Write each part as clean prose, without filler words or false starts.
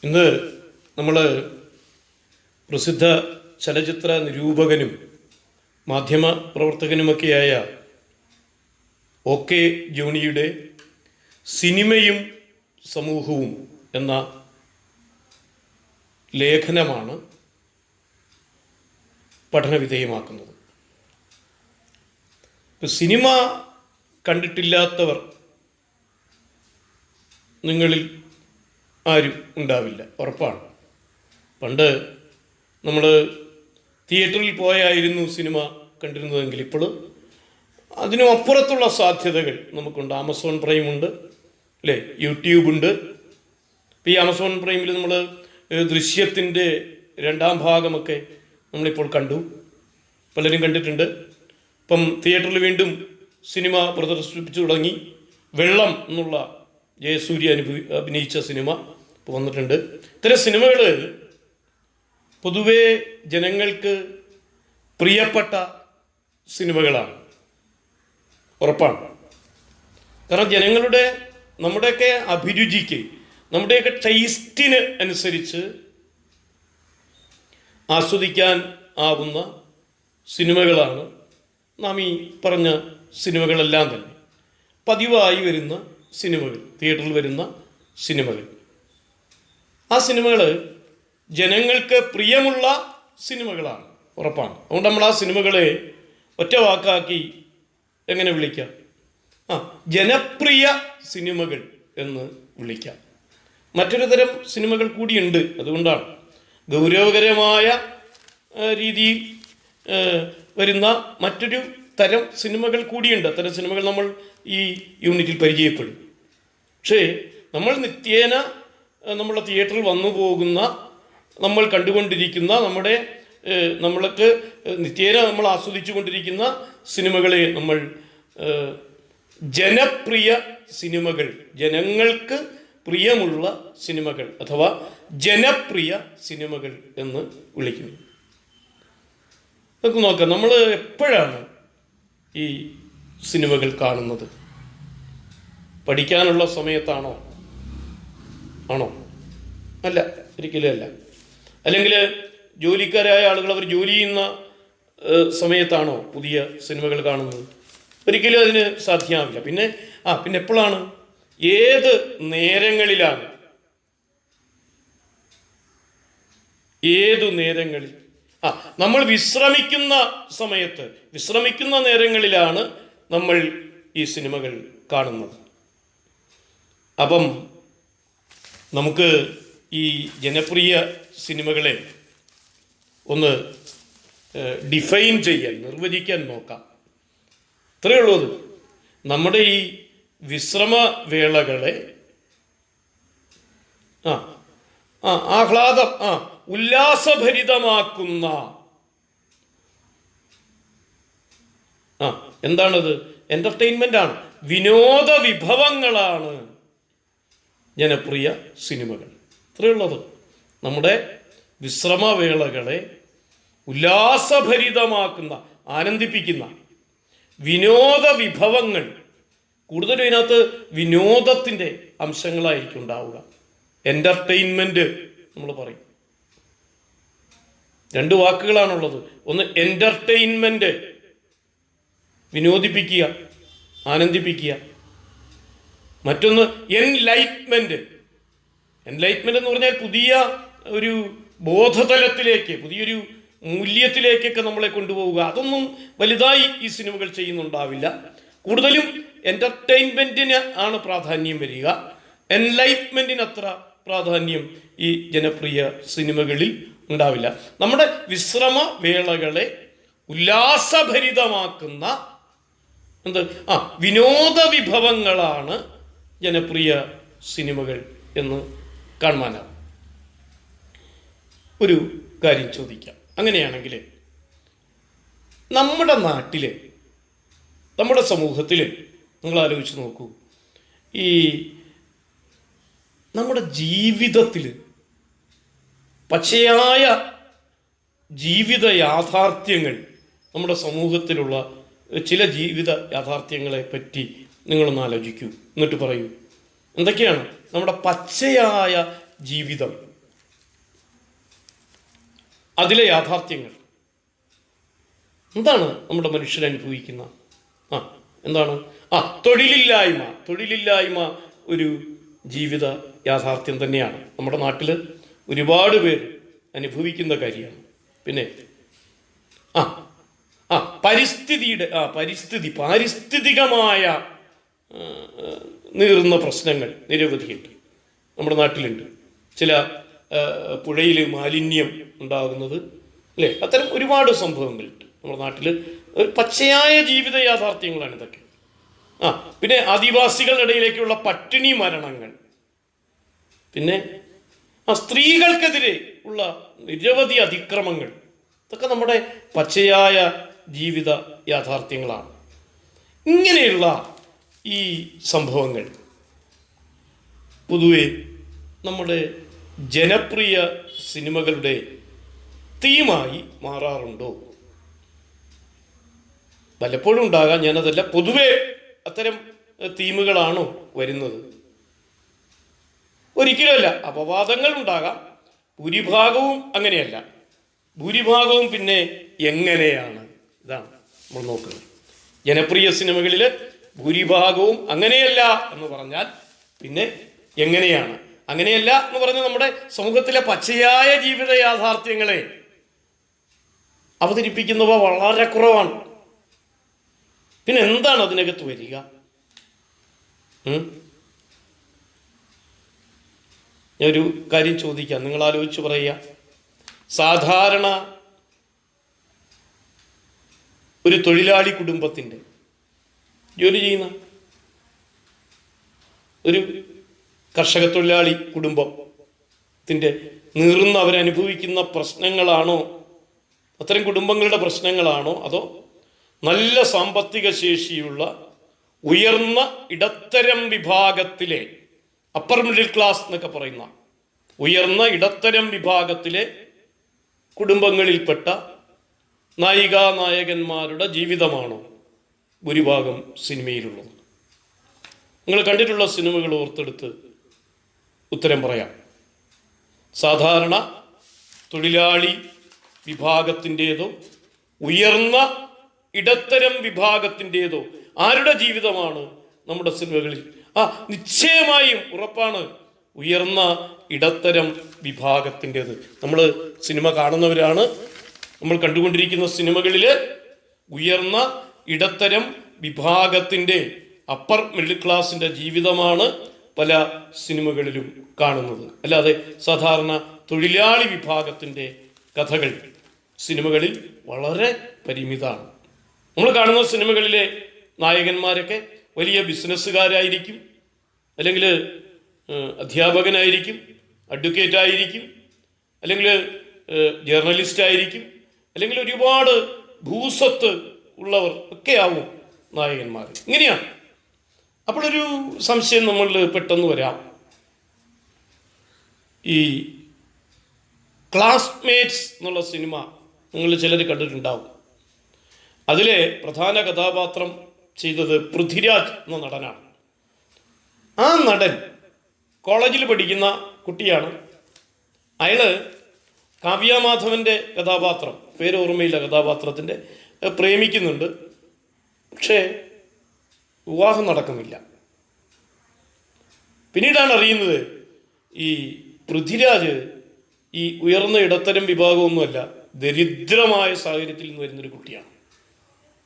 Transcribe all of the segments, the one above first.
ഇന്ന് നമ്മൾ പ്രസിദ്ധ ചലച്ചിത്ര നിരൂപകനും മാധ്യമ പ്രവർത്തകനുമൊക്കെയായ OK ജോണിയുടെ സിനിമയും സമൂഹവും എന്ന ലേഖനമാണ് പഠനവിധേയമാക്കുന്നത്. സിനിമ കണ്ടിട്ടില്ലാത്തവർ നിങ്ങളിൽ ആരും ഉണ്ടാവില്ല, ഉറപ്പാണ്. പണ്ട് നമ്മൾ തിയേറ്ററിൽ പോയായിരുന്നു സിനിമ കണ്ടിരുന്നതെങ്കിൽ ഇപ്പോൾ അതിനും അപ്പുറത്തുള്ള സാധ്യതകൾ നമുക്കുണ്ട്. ആമസോൺ പ്രൈം ഉണ്ട്, അല്ലേ? യൂട്യൂബ് ഉണ്ട്. ഇപ്പോൾ ഈ ആമസോൺ പ്രൈമിൽ നമ്മൾ ദൃശ്യത്തിൻ്റെ 2ാം ഭാഗമൊക്കെ നമ്മളിപ്പോൾ കണ്ടു, പലരും കണ്ടിട്ടുണ്ട്. ഇപ്പം തിയേറ്ററിൽ വീണ്ടും സിനിമ പ്രദർശിപ്പിച്ചു തുടങ്ങി. വെള്ളം എന്നുള്ള ജയസൂര്യ അഭിനയിച്ച സിനിമ ഇപ്പോൾ വന്നിട്ടുണ്ട്. ഇത്തരം സിനിമകൾ പൊതുവേ ജനങ്ങൾക്ക് പ്രിയപ്പെട്ട സിനിമകളാണ്, ഉറപ്പാണ്. കാരണം ജനങ്ങളുടെ, നമ്മുടെയൊക്കെ അഭിരുചിക്ക്, നമ്മുടെയൊക്കെ ടേസ്റ്റിന് അനുസരിച്ച് ആസ്വദിക്കാൻ ആവുന്ന സിനിമകളാണ് നാം ഈ പറഞ്ഞ സിനിമകളെല്ലാം തന്നെ. പതിവായി വരുന്ന സിനിമകൾ, തിയേറ്ററിൽ വരുന്ന സിനിമകൾ, ആ സിനിമകൾ ജനങ്ങൾക്ക് പ്രിയമുള്ള സിനിമകളാണ്, ഉറപ്പാണ്. അതുകൊണ്ട് നമ്മൾ ആ സിനിമകളെ ഒറ്റ വാക്കാക്കി എങ്ങനെ വിളിക്കാം? ജനപ്രിയ സിനിമകൾ എന്ന് വിളിക്കാം. മറ്റൊരു തരം സിനിമകൾ കൂടിയുണ്ട്. അതുകൊണ്ടാണ് ഗൗരവകരമായ രീതിയിൽ വരുന്ന മറ്റൊരു തരം സിനിമകൾ കൂടിയുണ്ട്. അത്തരം സിനിമകൾ നമ്മൾ ഈ യൂണിറ്റിൽ പരിചയപ്പെടും. പക്ഷേ നമ്മൾ നിത്യേന നമ്മുടെ തിയേറ്ററിൽ വന്നു പോകുന്ന, നമ്മൾ കണ്ടുകൊണ്ടിരിക്കുന്ന, നമ്മൾക്ക് നിത്യേന നമ്മൾ ആസ്വദിച്ചു കൊണ്ടിരിക്കുന്ന സിനിമകളെ നമ്മൾ ജനപ്രിയ സിനിമകൾ, ജനങ്ങൾക്ക് പ്രിയമുള്ള സിനിമകൾ അഥവാ ജനപ്രിയ സിനിമകൾ എന്ന് വിളിക്കുന്നു. നമുക്ക് നോക്കാം, നമ്മൾ എപ്പോഴാണ് ഈ സിനിമകൾ കാണുന്നത്? പഠിക്കാനുള്ള സമയത്താണോ? ആണോ? അല്ല, ഒരിക്കലും അല്ല. അല്ലെങ്കിൽ ജോലിക്കാരായ ആളുകൾ അവർ ജോലി ചെയ്യുന്ന സമയത്താണോ പുതിയ സിനിമകൾ കാണുന്നത്? ഒരിക്കലും അതിന് സാധ്യമാവില്ല. പിന്നെ എപ്പോഴാണ്, ഏത് നേരങ്ങളിലാണ്? ഏതു നേരങ്ങളിൽ? നമ്മൾ വിശ്രമിക്കുന്ന സമയത്ത്, വിശ്രമിക്കുന്ന നേരങ്ങളിലാണ് നമ്മൾ ഈ സിനിമകൾ കാണുന്നത്. അപ്പം നമുക്ക് ഈ ജനപ്രിയ സിനിമകളെ ഒന്ന് ഡിഫൈൻ ചെയ്യാൻ, നിർവചിക്കാൻ നോക്കാം. ഇത്രയേ ഉള്ളൂ. അത് നമ്മുടെ ഈ വിശ്രമവേളകളെ ആഹ്ലാദം, ഉല്ലാസഭരിതമാക്കുന്ന എന്താണത്? എൻ്റർടൈൻമെൻ്റ് ആണ്, വിനോദ വിഭവങ്ങളാണ് ജനപ്രിയ സിനിമകൾ. ഇത്രയുള്ളത്. നമ്മുടെ വിശ്രമവേളകളെ ഉല്ലാസഭരിതമാക്കുന്ന, ആനന്ദിപ്പിക്കുന്ന വിനോദ വിഭവങ്ങൾ. കൂടുതലും ഇതിനകത്ത് വിനോദത്തിൻ്റെ അംശങ്ങളായിരിക്കും ഉണ്ടാവുക. എൻ്റർടൈൻമെൻറ്റ് നമ്മൾ പറയും. 2 വാക്കുകളാണുള്ളത്. ഒന്ന് എൻ്റർടൈൻമെൻറ്റ്, വിനോദിപ്പിക്കുക, ആനന്ദിപ്പിക്കുക. മറ്റൊന്ന് എൻലൈറ്റ്മെൻറ്റ്. എൻലൈറ്റ്മെൻറ്റ് എന്ന് പറഞ്ഞാൽ പുതിയ ഒരു ബോധതലത്തിലേക്ക്, പുതിയൊരു മൂല്യത്തിലേക്കൊക്കെ നമ്മളെ കൊണ്ടുപോവുക. അതൊന്നും വലുതായി ഈ സിനിമകൾ ചെയ്യുന്നുണ്ടാവില്ല. കൂടുതലും എൻ്റർടൈൻമെൻറ്റിന് ആണ് പ്രാധാന്യം വരിക. എൻലൈറ്റ്മെൻറ്റിന് അത്ര പ്രാധാന്യം ഈ ജനപ്രിയ സിനിമകളിൽ ഉണ്ടാവില്ല. നമ്മുടെ വിശ്രമ വേളകളെ ഉല്ലാസഭരിതമാക്കുന്ന വിനോദ വിഭവങ്ങളാണ് ജനപ്രിയ സിനിമകൾ എന്ന് കാണുവാനാവും. ഒരു കാര്യം ചോദിക്കാം. അങ്ങനെയാണെങ്കിൽ നമ്മുടെ നാട്ടിൽ, നമ്മുടെ സമൂഹത്തിൽ നിങ്ങൾ ആലോചിച്ച് നോക്കൂ, ഈ നമ്മുടെ ജീവിതത്തിൽ പച്ചയായ ജീവിത യാഥാർത്ഥ്യങ്ങൾ, നമ്മുടെ സമൂഹത്തിലുള്ള ചില ജീവിത യാഥാർത്ഥ്യങ്ങളെ പറ്റി നിങ്ങളൊന്ന് ആലോചിക്കൂ. എന്നിട്ട് പറയൂ, എന്തൊക്കെയാണ് നമ്മുടെ പച്ചയായ ജീവിതം അതിലെ യാഥാർത്ഥ്യങ്ങൾ എന്താണ് നമ്മുടെ മനുഷ്യർ അനുഭവിക്കുന്ന എന്താണ് തൊഴിലില്ലായ്മ ഒരു ജീവിത യാഥാർത്ഥ്യം തന്നെയാണ്. നമ്മുടെ നാട്ടിൽ ഒരുപാട് പേര് അനുഭവിക്കുന്ന കാര്യമാണ്. പിന്നെ പാരിസ്ഥിതികമായ നീറുന്ന പ്രശ്നങ്ങൾ നിരവധിയുണ്ട് നമ്മുടെ നാട്ടിലുണ്ട്. ചില പുഴയിൽ മാലിന്യം ഉണ്ടാകുന്നത്, അല്ലേ? അത്തരം ഒരുപാട് സംഭവങ്ങളുണ്ട് നമ്മുടെ നാട്ടിൽ. ഒരു പച്ചയായ ജീവിത യാഥാർത്ഥ്യങ്ങളാണ് ഇതൊക്കെ. പിന്നെ ആദിവാസികളുടെ ഇടയിലേക്കുള്ള പട്ടിണി മരണങ്ങൾ, പിന്നെ സ്ത്രീകൾക്കെതിരെ ഉള്ള നിരവധി അതിക്രമങ്ങൾ, ഇതൊക്കെ നമ്മുടെ പച്ചയായ ജീവിത യാഥാർത്ഥ്യങ്ങളാണ്. ഇങ്ങനെയുള്ള ഈ സംഭവങ്ങൾ പൊതുവെ നമ്മുടെ ജനപ്രിയ സിനിമകളുടെ തീമായി മാറാറുണ്ടോ? പലപ്പോഴും ഉണ്ടാകാം, ഞാനതല്ല. പൊതുവെ അത്തരം തീമുകളാണോ വരുന്നത്? ഒരിക്കലുമല്ല. അപവാദങ്ങൾ ഉണ്ടാകാം. ഭൂരിഭാഗവും അങ്ങനെയല്ല. ഭൂരിഭാഗവും പിന്നെ എങ്ങനെയാണ്, ഇതാണ് നമ്മൾ നോക്കുന്നത്. ജനപ്രിയ സിനിമകളിൽ ഭൂരിഭാഗവും അങ്ങനെയല്ല എന്ന് പറഞ്ഞാൽ പിന്നെ എങ്ങനെയാണ്? അങ്ങനെയല്ല എന്ന് പറഞ്ഞാൽ നമ്മുടെ സമൂഹത്തിലെ പച്ചയായ ജീവിത യാഥാർത്ഥ്യങ്ങളെ അവതരിപ്പിക്കുന്നവ വളരെ കുറവാണ്. പിന്നെ എന്താണ് അതിനകത്ത് വരിക? ഞാനൊരു കാര്യം ചോദിക്കാം, നിങ്ങൾ ആലോചിച്ച് പറയുക. സാധാരണ ഒരു തൊഴിലാളി കുടുംബത്തിൻ്റെ, ജോലി ചെയ്യുന്ന ഒരു കർഷക തൊഴിലാളി കുടുംബത്തിൻ്റെ നീറുന്ന അവരനുഭവിക്കുന്ന പ്രശ്നങ്ങളാണോ, അത്തരം കുടുംബങ്ങളുടെ പ്രശ്നങ്ങളാണോ, അതോ നല്ല സാമ്പത്തിക ശേഷിയുള്ള ഉയർന്ന ഇടത്തരം വിഭാഗത്തിലെ അപ്പർ മിഡിൽ ക്ലാസ് എന്നൊക്കെ പറയുന്ന ഉയർന്ന ഇടത്തരം വിഭാഗത്തിലെ കുടുംബങ്ങളിൽപ്പെട്ട നായികാനായകന്മാരുടെ ജീവിതമാണോ ഭൂരിഭാഗം സിനിമയിലുള്ളത്? നിങ്ങൾ കണ്ടിട്ടുള്ള സിനിമകൾ ഓർത്തെടുത്ത് ഉത്തരം പറയാം. സാധാരണ തൊഴിലാളി വിഭാഗത്തിൻ്റേതോ ഉയർന്ന ഇടത്തരം വിഭാഗത്തിൻ്റേതോ ആരുടെ ജീവിതമാണ് നമ്മുടെ സിനിമകളിൽ? നിശ്ചയമായും ഉറപ്പാണ് ഉയർന്ന ഇടത്തരം വിഭാഗത്തിൻ്റേത്. നമ്മൾ സിനിമ കാണുന്നവരാണ്. നമ്മൾ കണ്ടുകൊണ്ടിരിക്കുന്ന സിനിമകളിൽ ഉയർന്ന ഇടത്തരം വിഭാഗത്തിൻ്റെ അപ്പർ മിഡിൽ ക്ലാസിൻ്റെ ജീവിതമാണ് പല സിനിമകളിലും കാണുന്നത്. അല്ലാതെ സാധാരണ തൊഴിലാളി വിഭാഗത്തിൻ്റെ കഥകൾ സിനിമകളിൽ വളരെ പരിമിതമാണ്. നമ്മൾ കാണുന്ന സിനിമകളിലെ നായകന്മാരൊക്കെ വലിയ ബിസിനസ്സുകാരായിരിക്കും, അല്ലെങ്കിൽ അധ്യാപകനായിരിക്കും, അഡ്വക്കേറ്റ് ആയിരിക്കും, അല്ലെങ്കിൽ ജേർണലിസ്റ്റ് ആയിരിക്കും, അല്ലെങ്കിൽ ഒരുപാട് ഭൂസ്വത്ത് ഉള്ളവർ ഒക്കെ ആവും നായകന്മാർ. ഇങ്ങനെയാണ്. അപ്പോഴൊരു സംശയം നമ്മളിൽ പെട്ടെന്ന് വരാം. ഈ ക്ലാസ്മേറ്റ്സ് എന്നുള്ള സിനിമ നിങ്ങൾ ചിലർ കണ്ടിട്ടുണ്ടാവും. അതിലെ പ്രധാന കഥാപാത്രം ചെയ്തത് പൃഥ്വിരാജ് എന്ന നടനാണ്. ആ നടൻ കോളേജിൽ പഠിക്കുന്ന കുട്ടിയാണ്. അയാൾ കാവ്യമാധവൻ്റെ കഥാപാത്രം, പേര് ഓർമ്മയില്ല കഥാപാത്രത്തിൻ്റെ, പ്രേമിക്കുന്നുണ്ട്. പക്ഷേ വിവാഹം നടക്കുന്നില്ല. പിന്നീടാണ് അറിയുന്നത് ഈ പൃഥ്വിരാജ് ഈ ഉയർന്ന ഇടത്തരം വിഭാഗമൊന്നുമല്ല, ദരിദ്രമായ സാഹചര്യത്തിൽ നിന്ന് വരുന്നൊരു കുട്ടിയാണ്.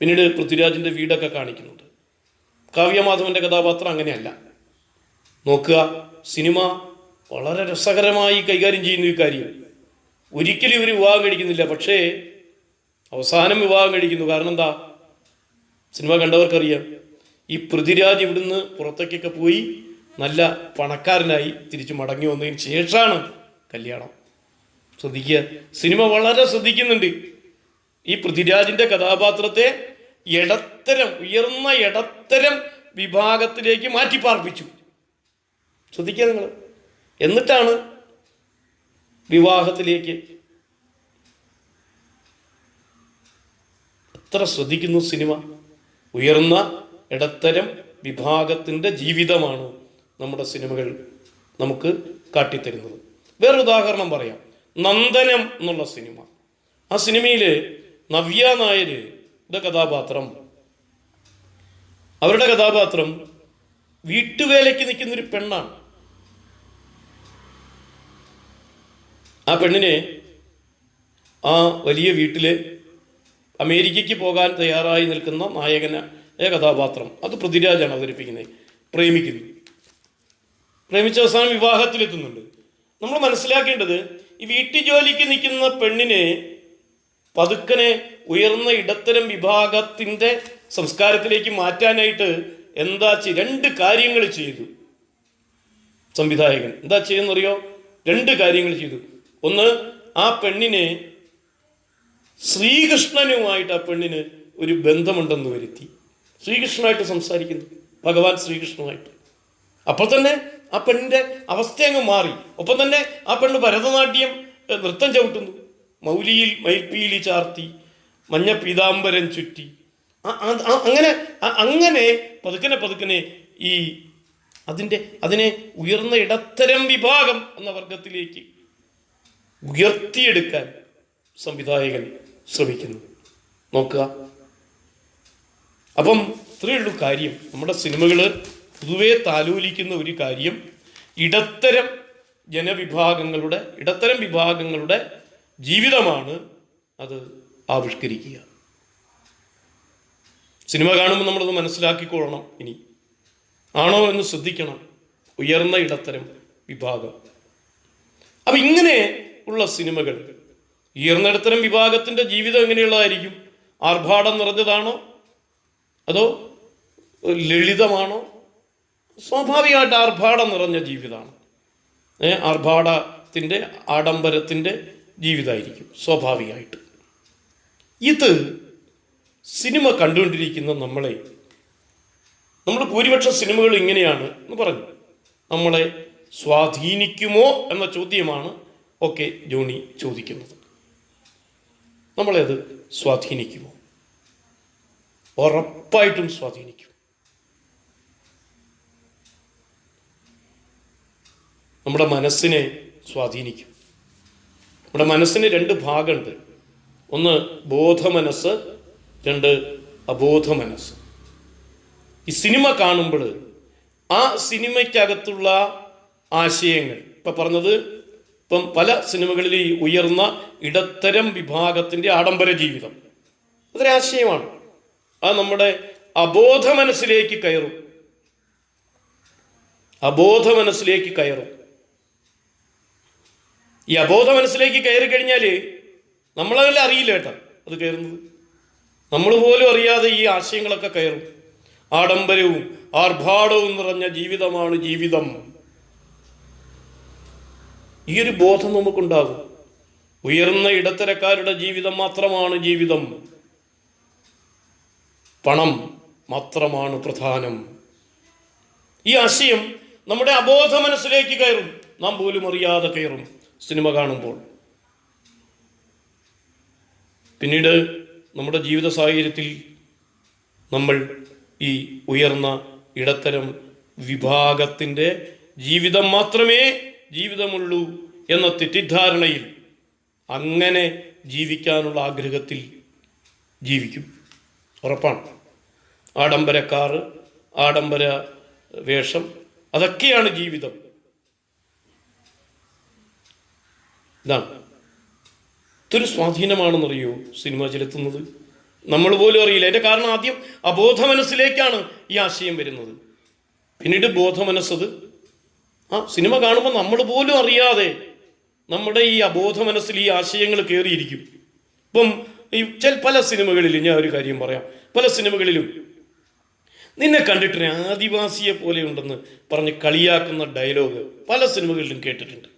പിന്നീട് പൃഥ്വിരാജിൻ്റെ വീടൊക്കെ കാണിക്കുന്നുണ്ട്. കാവ്യമാധവൻ്റെ കഥാപാത്രം അങ്ങനെയല്ല. നോക്കുക, സിനിമ വളരെ രസകരമായി കൈകാര്യം ചെയ്യുന്ന ഈ കാര്യം. ഒരിക്കലും ഇവർ വിവാഹം കഴിക്കുന്നില്ല, പക്ഷേ അവസാനം വിവാഹം കഴിക്കുന്നു. കാരണം എന്താ? സിനിമ കണ്ടവർക്കറിയാം. ഈ പൃഥ്വിരാജ് ഇവിടുന്ന് പുറത്തേക്കൊക്കെ പോയി നല്ല പണക്കാരനായി തിരിച്ച് മടങ്ങി വന്നതിന് ശേഷമാണ് കല്യാണം. ശ്രദ്ധിക്കുക, സിനിമ വളരെ ശ്രദ്ധിക്കുന്നുണ്ട്. ഈ പൃഥ്വിരാജിൻ്റെ കഥാപാത്രത്തെ ഉയർന്ന ഇടത്തരം വിഭാഗത്തിലേക്ക് മാറ്റിപ്പാർപ്പിച്ചു. ശ്രദ്ധിക്കുക നിങ്ങൾ. എന്നിട്ടാണ് വിവാഹത്തിലേക്ക്. എത്ര ശ്രദ്ധിക്കുന്നു സിനിമ. ഉയർന്ന ഇടത്തരം വിഭാഗത്തിൻ്റെ ജീവിതമാണ് നമ്മുടെ സിനിമകൾ നമുക്ക് കാട്ടിത്തരുന്നത്. വേറൊരു ഉദാഹരണം പറയാം. നന്ദനം എന്നുള്ള സിനിമ. ആ സിനിമയില് നവ്യ നായരുടെ കഥാപാത്രം, അവരുടെ കഥാപാത്രം വീട്ടുവേലയ്ക്ക് നിൽക്കുന്നൊരു പെണ്ണാണ്. ആ പെണ്ണിനെ ആ വലിയ വീട്ടില് അമേരിക്കയ്ക്ക് പോകാൻ തയ്യാറായി നിൽക്കുന്ന നായകനായ കഥാപാത്രം, അത് പൃഥ്വിരാജാണ് അവതരിപ്പിക്കുന്നത്, പ്രേമിച്ച അവസാനം വിവാഹത്തിലെത്തുന്നുണ്ട്. നമ്മൾ മനസ്സിലാക്കേണ്ടത്, ഈ വീട്ടുജോലിക്ക് നിൽക്കുന്ന പെണ്ണിനെ പതുക്കനെ ഉയർന്ന ഇടത്തരം വിഭാഗത്തിൻ്റെ സംസ്കാരത്തിലേക്ക് മാറ്റാനായിട്ട് രണ്ട് കാര്യങ്ങൾ ചെയ്തു സംവിധായകൻ. എന്താ ചെയ്യുന്നറിയോ? 2 കാര്യങ്ങൾ ചെയ്തു. ഒന്ന്, ആ പെണ്ണിനെ ശ്രീകൃഷ്ണനുമായിട്ട് ആ പെണ്ണിന് ഒരു ബന്ധമുണ്ടെന്ന് വരുത്തി. ശ്രീകൃഷ്ണനായിട്ട് സംസാരിക്കുന്നു, ഭഗവാൻ ശ്രീകൃഷ്ണനുമായിട്ട്. അപ്പോൾ തന്നെ ആ പെണ്ണിന്റെ അവസ്ഥ അങ്ങ് മാറി. ഒപ്പം തന്നെ ആ പെണ്ണ് ഭരതനാട്യം നൃത്തം ചവിട്ടുന്നു. മൗലിയിൽ മയിൽപ്പീലി ചാർത്തി മഞ്ഞ പീതാംബരം ചുറ്റി. അങ്ങനെ പതുക്കനെ ഈ അതിനെ ഉയർന്ന ഇടത്തരം വിഭാഗം എന്ന വർഗത്തിലേക്ക് ഉയർത്തിയെടുക്കാൻ സംവിധായകൻ ശ്രമിക്കുന്നു. നോക്കുക. അപ്പം ഇത്രയേ ഉള്ളൂ കാര്യം. നമ്മുടെ സിനിമകൾ പൊതുവെ താലോലിക്കുന്ന ഒരു കാര്യം, ഇടത്തരം വിഭാഗങ്ങളുടെ ജീവിതമാണ് അത് ആവിഷ്കരിക്കുക. സിനിമ കാണുമ്പോൾ നമ്മളത് മനസ്സിലാക്കിക്കൊള്ളണം. ഇനി ആണോ എന്ന് ശ്രദ്ധിക്കണം. ഉയർന്ന ഇടത്തരം വിഭാഗം. അപ്പം ഇങ്ങനെ ഉള്ള സിനിമകൾ, ഉയർന്ന ഇടത്തരം വിഭാഗത്തിൻ്റെ ജീവിതം എങ്ങനെയുള്ളതായിരിക്കും? ആർഭാടം നിറഞ്ഞതാണോ അതോ ലളിതമാണോ? സ്വാഭാവികമായിട്ട് ആർഭാടം നിറഞ്ഞ ജീവിതമാണ്. ആഡംബരത്തിൻ്റെ ജീവിതമായിരിക്കും സ്വാഭാവികമായിട്ട്. ഇത് സിനിമ കണ്ടുകൊണ്ടിരിക്കുന്ന നമ്മൾ ഭൂരിപക്ഷ സിനിമകൾ ഇങ്ങനെയാണ് എന്ന് പറഞ്ഞു. നമ്മളെ സ്വാധീനിക്കുമോ എന്ന ചോദ്യമാണ് ജോണി ചോദിക്കുന്നത്. നമ്മളെ അത് സ്വാധീനിക്കുമോ? ഉറപ്പായിട്ടും സ്വാധീനിക്കും. നമ്മുടെ മനസ്സിനെ സ്വാധീനിക്കും. നമ്മുടെ മനസ്സിന് 2 ഭാഗമുണ്ട്. ഒന്ന് ബോധമനസ്സ്, 2 അബോധ മനസ്സ്. ഈ സിനിമ കാണുമ്പോൾ ആ സിനിമയ്ക്കകത്തുള്ള ആശയങ്ങൾ, ഇപ്പം പല സിനിമകളിൽ ഈ ഉയർന്ന ഇടത്തരം വിഭാഗത്തിൻ്റെ ആഡംബര ജീവിതം അതൊരാശയമാണ്. അത് നമ്മുടെ അബോധ മനസ്സിലേക്ക് കയറും. ഈ അബോധ മനസ്സിലേക്ക് കയറി കഴിഞ്ഞാൽ നമ്മളതെല്ലാം അറിയില്ല കേട്ടോ അത് കയറുന്നത്. നമ്മൾ പോലും അറിയാതെ ഈ ആശയങ്ങളൊക്കെ കയറും. ആഡംബരവും ആർഭാടവും നിറഞ്ഞ ജീവിതമാണ് ജീവിതം. ഈ ഒരു ബോധം നമുക്കുണ്ടാകും. ഉയർന്ന ഇടത്തരക്കാരുടെ ജീവിതം മാത്രമാണ് ജീവിതം. പണം മാത്രമാണ് പ്രധാനം. ഈ ആശയം നമ്മുടെ അബോധ മനസ്സിലേക്ക് കയറും. നാം പോലും അറിയാതെ കയറും സിനിമ കാണുമ്പോൾ. പിന്നീട് നമ്മുടെ ജീവിത സാഹചര്യത്തിൽ നമ്മൾ ഈ ഉയർന്ന ഇടത്തരം വിഭാഗത്തിൻ്റെ ജീവിതം മാത്രമേ ജീവിതമുള്ളൂ എന്ന തെറ്റിദ്ധാരണയിൽ അങ്ങനെ ജീവിക്കാനുള്ള ആഗ്രഹത്തിൽ ജീവിക്കും. ഉറപ്പാണ്. ആഡംബര കാറ്, ആഡംബര വേഷം, അതൊക്കെയാണ് ജീവിതം. ഇതൊരു സ്വാധീനമാണെന്നറിയോ സിനിമ ചെലുത്തുന്നത്? നമ്മൾ പോലും അറിയില്ല. അതിൻ്റെ കാരണം ആദ്യം അബോധ മനസ്സിലേക്കാണ് ഈ ആശയം വരുന്നത്. പിന്നീട് ബോധമനസ്സത് സിനിമ കാണുമ്പോൾ നമ്മൾ പോലും അറിയാതെ നമ്മുടെ ഈ അബോധ മനസ്സിൽ ഈ ആശയങ്ങൾ കയറിയിരിക്കും. ഇപ്പം ഈ പല സിനിമകളിലും ഞാൻ ഒരു കാര്യം പറയാം. പല സിനിമകളിലും നിന്നെ കണ്ടിട്ട് ആദിവാസിയെ പോലെ ഉണ്ടെന്ന് പറഞ്ഞ് കളിയാക്കുന്ന ഡയലോഗ് പല സിനിമകളിലും കേട്ടിട്ടുണ്ട്.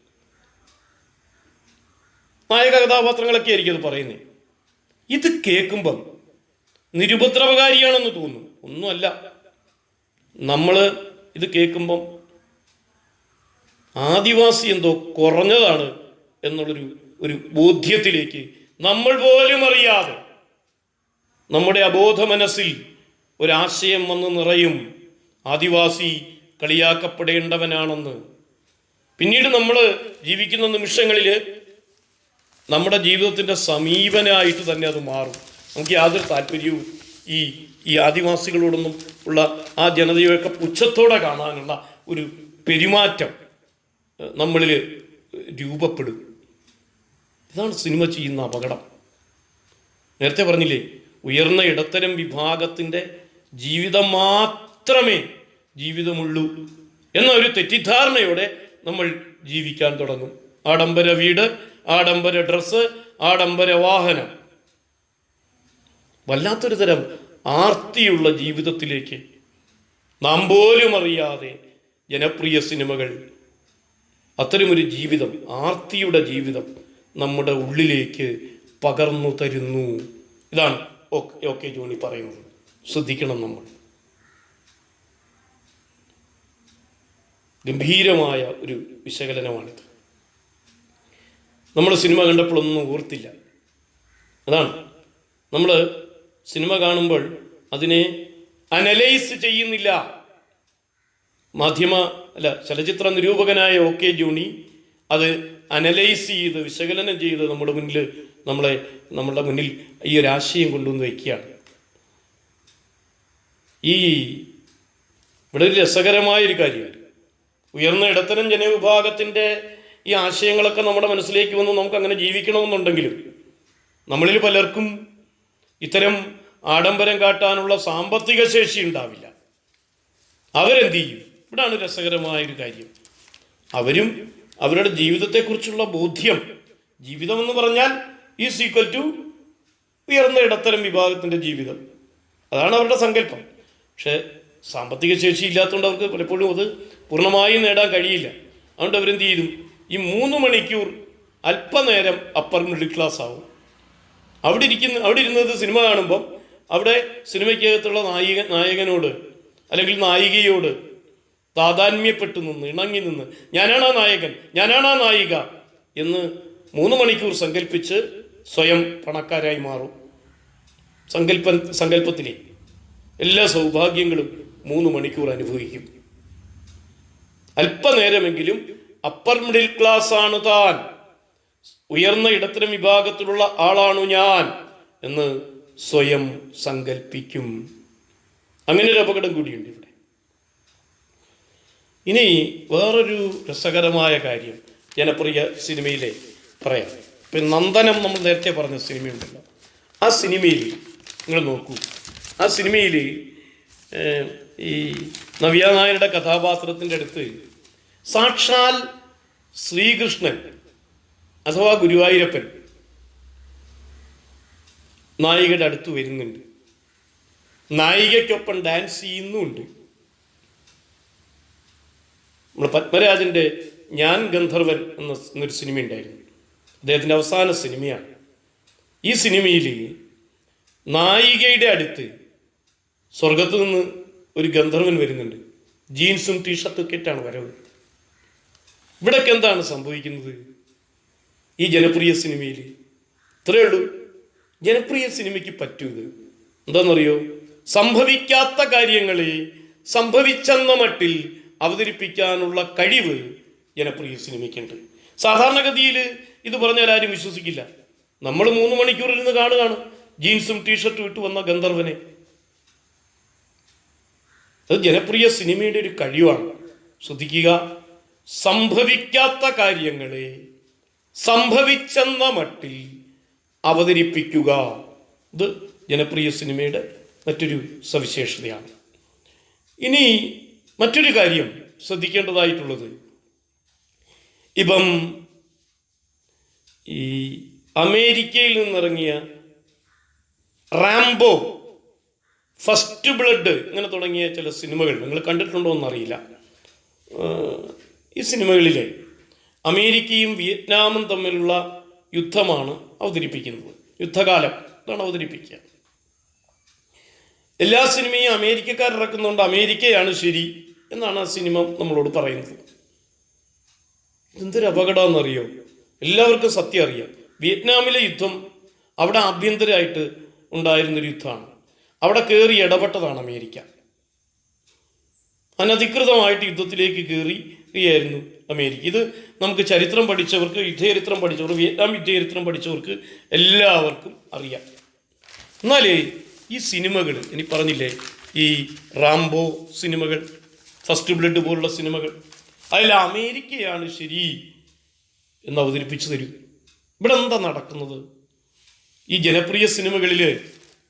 നായക കഥാപാത്രങ്ങളൊക്കെ ആയിരിക്കും അത് പറയുന്നത്. ഇത് കേൾക്കുമ്പം നിരുപദ്രവകാരിയാണെന്ന് തോന്നും. ഒന്നുമല്ല. നമ്മൾ ഇത് കേൾക്കുമ്പം ആദിവാസി എന്തോ കുറഞ്ഞതാണ് എന്നുള്ളൊരു ബോധ്യത്തിലേക്ക് നമ്മൾ പോലും അറിയാതെ നമ്മുടെ അബോധ മനസ്സിൽ ഒരാശയം വന്ന് നിറയും. ആദിവാസി കളിയാക്കപ്പെടേണ്ടവനാണെന്ന്. പിന്നീട് നമ്മൾ ജീവിക്കുന്ന നിമിഷങ്ങളിൽ നമ്മുടെ ജീവിതത്തിൻ്റെ സമീപനമായിട്ട് തന്നെ അത് മാറും. നമുക്ക് യാതൊരു താല്പര്യവും ഈ ഈ ആദിവാസികളോടൊന്നും ഉള്ള ആ ജനതയൊക്കെ പുച്ഛത്തോടെ കാണാനുള്ള ഒരു പെരുമാറ്റം നമ്മളിൽ രൂപപ്പെടും. ഇതാണ് സിനിമ ചെയ്യുന്ന അപകടം. നേരത്തെ പറഞ്ഞില്ലേ, ഉയർന്ന ഇടത്തരം വിഭാഗത്തിൻ്റെ ജീവിതം മാത്രമേ ജീവിതമുള്ളൂ എന്ന ഒരു തെറ്റിദ്ധാരണയോടെ നമ്മൾ ജീവിക്കാൻ തുടങ്ങും. ആഡംബര വീട്, ആഡംബര ഡ്രസ്സ്, ആഡംബര വാഹനം, വല്ലാത്തൊരു തരം ആർത്തിയുള്ള ജീവിതത്തിലേക്ക് നാം പോലും അറിയാതെ ജനപ്രിയ സിനിമകൾ അത്തരമൊരു ജീവിതം, ആർത്തിയുടെ ജീവിതം നമ്മുടെ ഉള്ളിലേക്ക് പകർന്നു തരുന്നു. ഇതാണ് ഓക്കെ ജോണി പറയുന്നത്. ശ്രദ്ധിക്കണം നമ്മൾ. ഗംഭീരമായ ഒരു വിശകലനമാണിത്. നമ്മൾ സിനിമ കണ്ടപ്പോഴൊന്നും ഓർത്തില്ല. അതാണ്, നമ്മൾ സിനിമ കാണുമ്പോൾ അതിനെ അനലൈസ് ചെയ്യുന്നില്ല. ചലച്ചിത്ര നിരൂപകനായ ഓക്കെ ജോണി അത് അനലൈസ് ചെയ്ത് വിശകലനം ചെയ്ത് നമ്മളുടെ മുന്നിൽ ഈ ഒരു ആശയം കൊണ്ടുവന്ന് വയ്ക്കുകയാണ്. ഇവിടെ ഒരു രസകരമായൊരു കാര്യമാണ്. ഉയർന്ന ഇടത്തരം ജനവിഭാഗത്തിൻ്റെ ഈ ആശയങ്ങളൊക്കെ നമ്മുടെ മനസ്സിലേക്ക് വന്ന് നമുക്ക് അങ്ങനെ ജീവിക്കണമെന്നുണ്ടെങ്കിലും നമ്മളിൽ പലർക്കും ഇത്തരം ആഡംബരം കാട്ടാനുള്ള സാമ്പത്തിക ശേഷി ഉണ്ടാവില്ല. അവരെന്ത് ചെയ്യും? ഇവിടാണ് രസകരമായൊരു കാര്യം. അവരും അവരുടെ ജീവിതത്തെക്കുറിച്ചുള്ള ബോധ്യം, ജീവിതമെന്ന് പറഞ്ഞാൽ ഈസ് ഈക്വൽ ടു ഉയർന്ന ഇടത്തരം വിഭാഗത്തിൻ്റെ ജീവിതം, അതാണ് അവരുടെ സങ്കല്പം. പക്ഷേ സാമ്പത്തിക ശേഷി ഇല്ലാത്തതുകൊണ്ട് അവർക്ക് പലപ്പോഴും അത് പൂർണ്ണമായും നേടാൻ കഴിയില്ല. അതുകൊണ്ട് അവരെന്ത് ചെയ്തു? ഈ 3 മണിക്കൂർ അല്പനേരം അപ്പർ മിഡിൽ ക്ലാസ് ആവും. അവിടെ ഇരുന്നത് സിനിമ കാണുമ്പം അവിടെ സിനിമയ്ക്കകത്തുള്ള നായകനോട് അല്ലെങ്കിൽ നായികയോട് താതാത്മ്യപ്പെട്ടു നിന്ന്, ഇണങ്ങി നിന്ന്, ഞാനാണ് ആ നായകൻ, ഞാനാണ് ആ നായിക എന്ന് 3 മണിക്കൂർ സങ്കല്പിച്ച് സ്വയം പണക്കാരായി മാറും. സങ്കല്പത്തിലെ എല്ലാ സൗഭാഗ്യങ്ങളും 3 മണിക്കൂർ അനുഭവിക്കും. അല്പനേരമെങ്കിലും അപ്പർ മിഡിൽ ക്ലാസ് ആണ് താൻ, ഉയർന്ന ഇടത്തരം വിഭാഗത്തിലുള്ള ആളാണു ഞാൻ എന്ന് സ്വയം സങ്കല്പിക്കും. അങ്ങനെ ഒരു അപകടം കൂടിയുണ്ട് ഇവിടെ. ഇനി വേറൊരു രസകരമായ കാര്യം ജനപ്രിയ സിനിമയിലെ പറയാം. ഇപ്പം നന്ദനം നമ്മൾ നേരത്തെ പറഞ്ഞ സിനിമയുണ്ടല്ലോ, ആ സിനിമയിൽ നിങ്ങൾ നോക്കൂ. ആ സിനിമയിൽ ഈ നവ്യ നായരുടെ കഥാപാത്രത്തിൻ്റെ അടുത്ത് സാക്ഷാൽ ശ്രീകൃഷ്ണൻ അഥവാ ഗുരുവായൂരപ്പൻ നായികയുടെ അടുത്ത് വരുന്നുണ്ട്. നായികയ്ക്കൊപ്പം ഡാൻസ് ചെയ്യുന്നുമുണ്ട്. നമ്മൾ പത്മരാജൻ്റെ ഞാൻ ഗന്ധർവൻ എന്നൊരു സിനിമ ഉണ്ടായിരുന്നു, അദ്ദേഹത്തിൻ്റെ അവസാന സിനിമയാണ്. ഈ സിനിമയിൽ നായികയുടെ അടുത്ത് സ്വർഗത്ത് നിന്ന് ഒരു ഗന്ധർവൻ വരുന്നുണ്ട്. ജീൻസും ടീഷർട്ടും ഇട്ടാണ് വരവ്. ഇവിടൊക്കെ എന്താണ് സംഭവിക്കുന്നത് ഈ ജനപ്രിയ സിനിമയിൽ? ഇത്രയേ ഉള്ളൂ. ജനപ്രിയ സിനിമയ്ക്ക് പറ്റൂത് എന്താണെന്നറിയോ? സംഭവിക്കാത്ത കാര്യങ്ങളെ സംഭവിച്ചെന്ന മട്ടിൽ അവതരിപ്പിക്കാനുള്ള കഴിവ് ജനപ്രിയ സിനിമയ്ക്കുണ്ട്. സാധാരണഗതിയിൽ ഇത് പറഞ്ഞാൽ ആരും വിശ്വസിക്കില്ല. നമ്മൾ 3 മണിക്കൂർ ഇരുന്ന് കാണുകയാണ് ജീൻസും ടീഷർട്ടും ഇട്ട് വന്ന ഗന്ധർവനെ. അത് ജനപ്രിയ സിനിമയുടെ ഒരു കഴിവാണ്. ശ്രദ്ധിക്കുക, സംഭവിക്കാത്ത കാര്യങ്ങളെ സംഭവിച്ചെന്ന മട്ടിൽ അവതരിപ്പിക്കുക. ഇത് ജനപ്രിയ സിനിമയുടെ മറ്റൊരു സവിശേഷതയാണ്. ഇനി മറ്റൊരു കാര്യം ശ്രദ്ധിക്കേണ്ടതായിട്ടുള്ളത്, ഇപ്പം ഈ അമേരിക്കയിൽ നിന്നിറങ്ങിയ റാംബോ, ഫസ്റ്റ് ബ്ലഡ്, ഇങ്ങനെ തുടങ്ങിയ ചില സിനിമകൾ നിങ്ങൾ കണ്ടിട്ടുണ്ടോ എന്നറിയില്ല. ഈ സിനിമകളിലെ അമേരിക്കയും വിയറ്റ്നാമും തമ്മിലുള്ള യുദ്ധമാണ് അവതരിപ്പിക്കുന്നത്. യുദ്ധകാലം ഇതാണ് അവതരിപ്പിക്കുക. എല്ലാ സിനിമയും അമേരിക്കക്കാരിറക്കുന്നുണ്ട്, അമേരിക്കയാണ് ശരി എന്നാണ് ആ സിനിമ നമ്മളോട് പറയുന്നത്. എന്തൊരു അപകടമെന്നറിയോ? എല്ലാവർക്കും സത്യം അറിയാം. വിയറ്റ്നാമിലെ യുദ്ധം അവിടെ ആഭ്യന്തരമായിട്ട് ഉണ്ടായിരുന്നൊരു യുദ്ധമാണ്. അവിടെ കയറി ഇടപെട്ടതാണ് അമേരിക്ക. അനധികൃതമായിട്ട് യുദ്ധത്തിലേക്ക് കയറിയായിരുന്നു അമേരിക്ക. ഇത് നമുക്ക് ചരിത്രം പഠിച്ചവർക്ക്, യുദ്ധചരിത്രം പഠിച്ചവർ, വിയറ്റ്നാം യുദ്ധചരിത്രം പഠിച്ചവർക്ക് എല്ലാവർക്കും അറിയാം. എന്നാലേ ഈ സിനിമകൾ ഇനി പറഞ്ഞില്ലേ, ഈ റാംബോ സിനിമകൾ, ഫസ്റ്റ് ബ്ലഡ് പോലുള്ള സിനിമകൾ, അതിൽ അമേരിക്കയാണ് ശരി എന്ന് അവതരിപ്പിച്ചു തരും. ഇവിടെ എന്താ നടക്കുന്നത്? ഈ ജനപ്രിയ സിനിമകളിൽ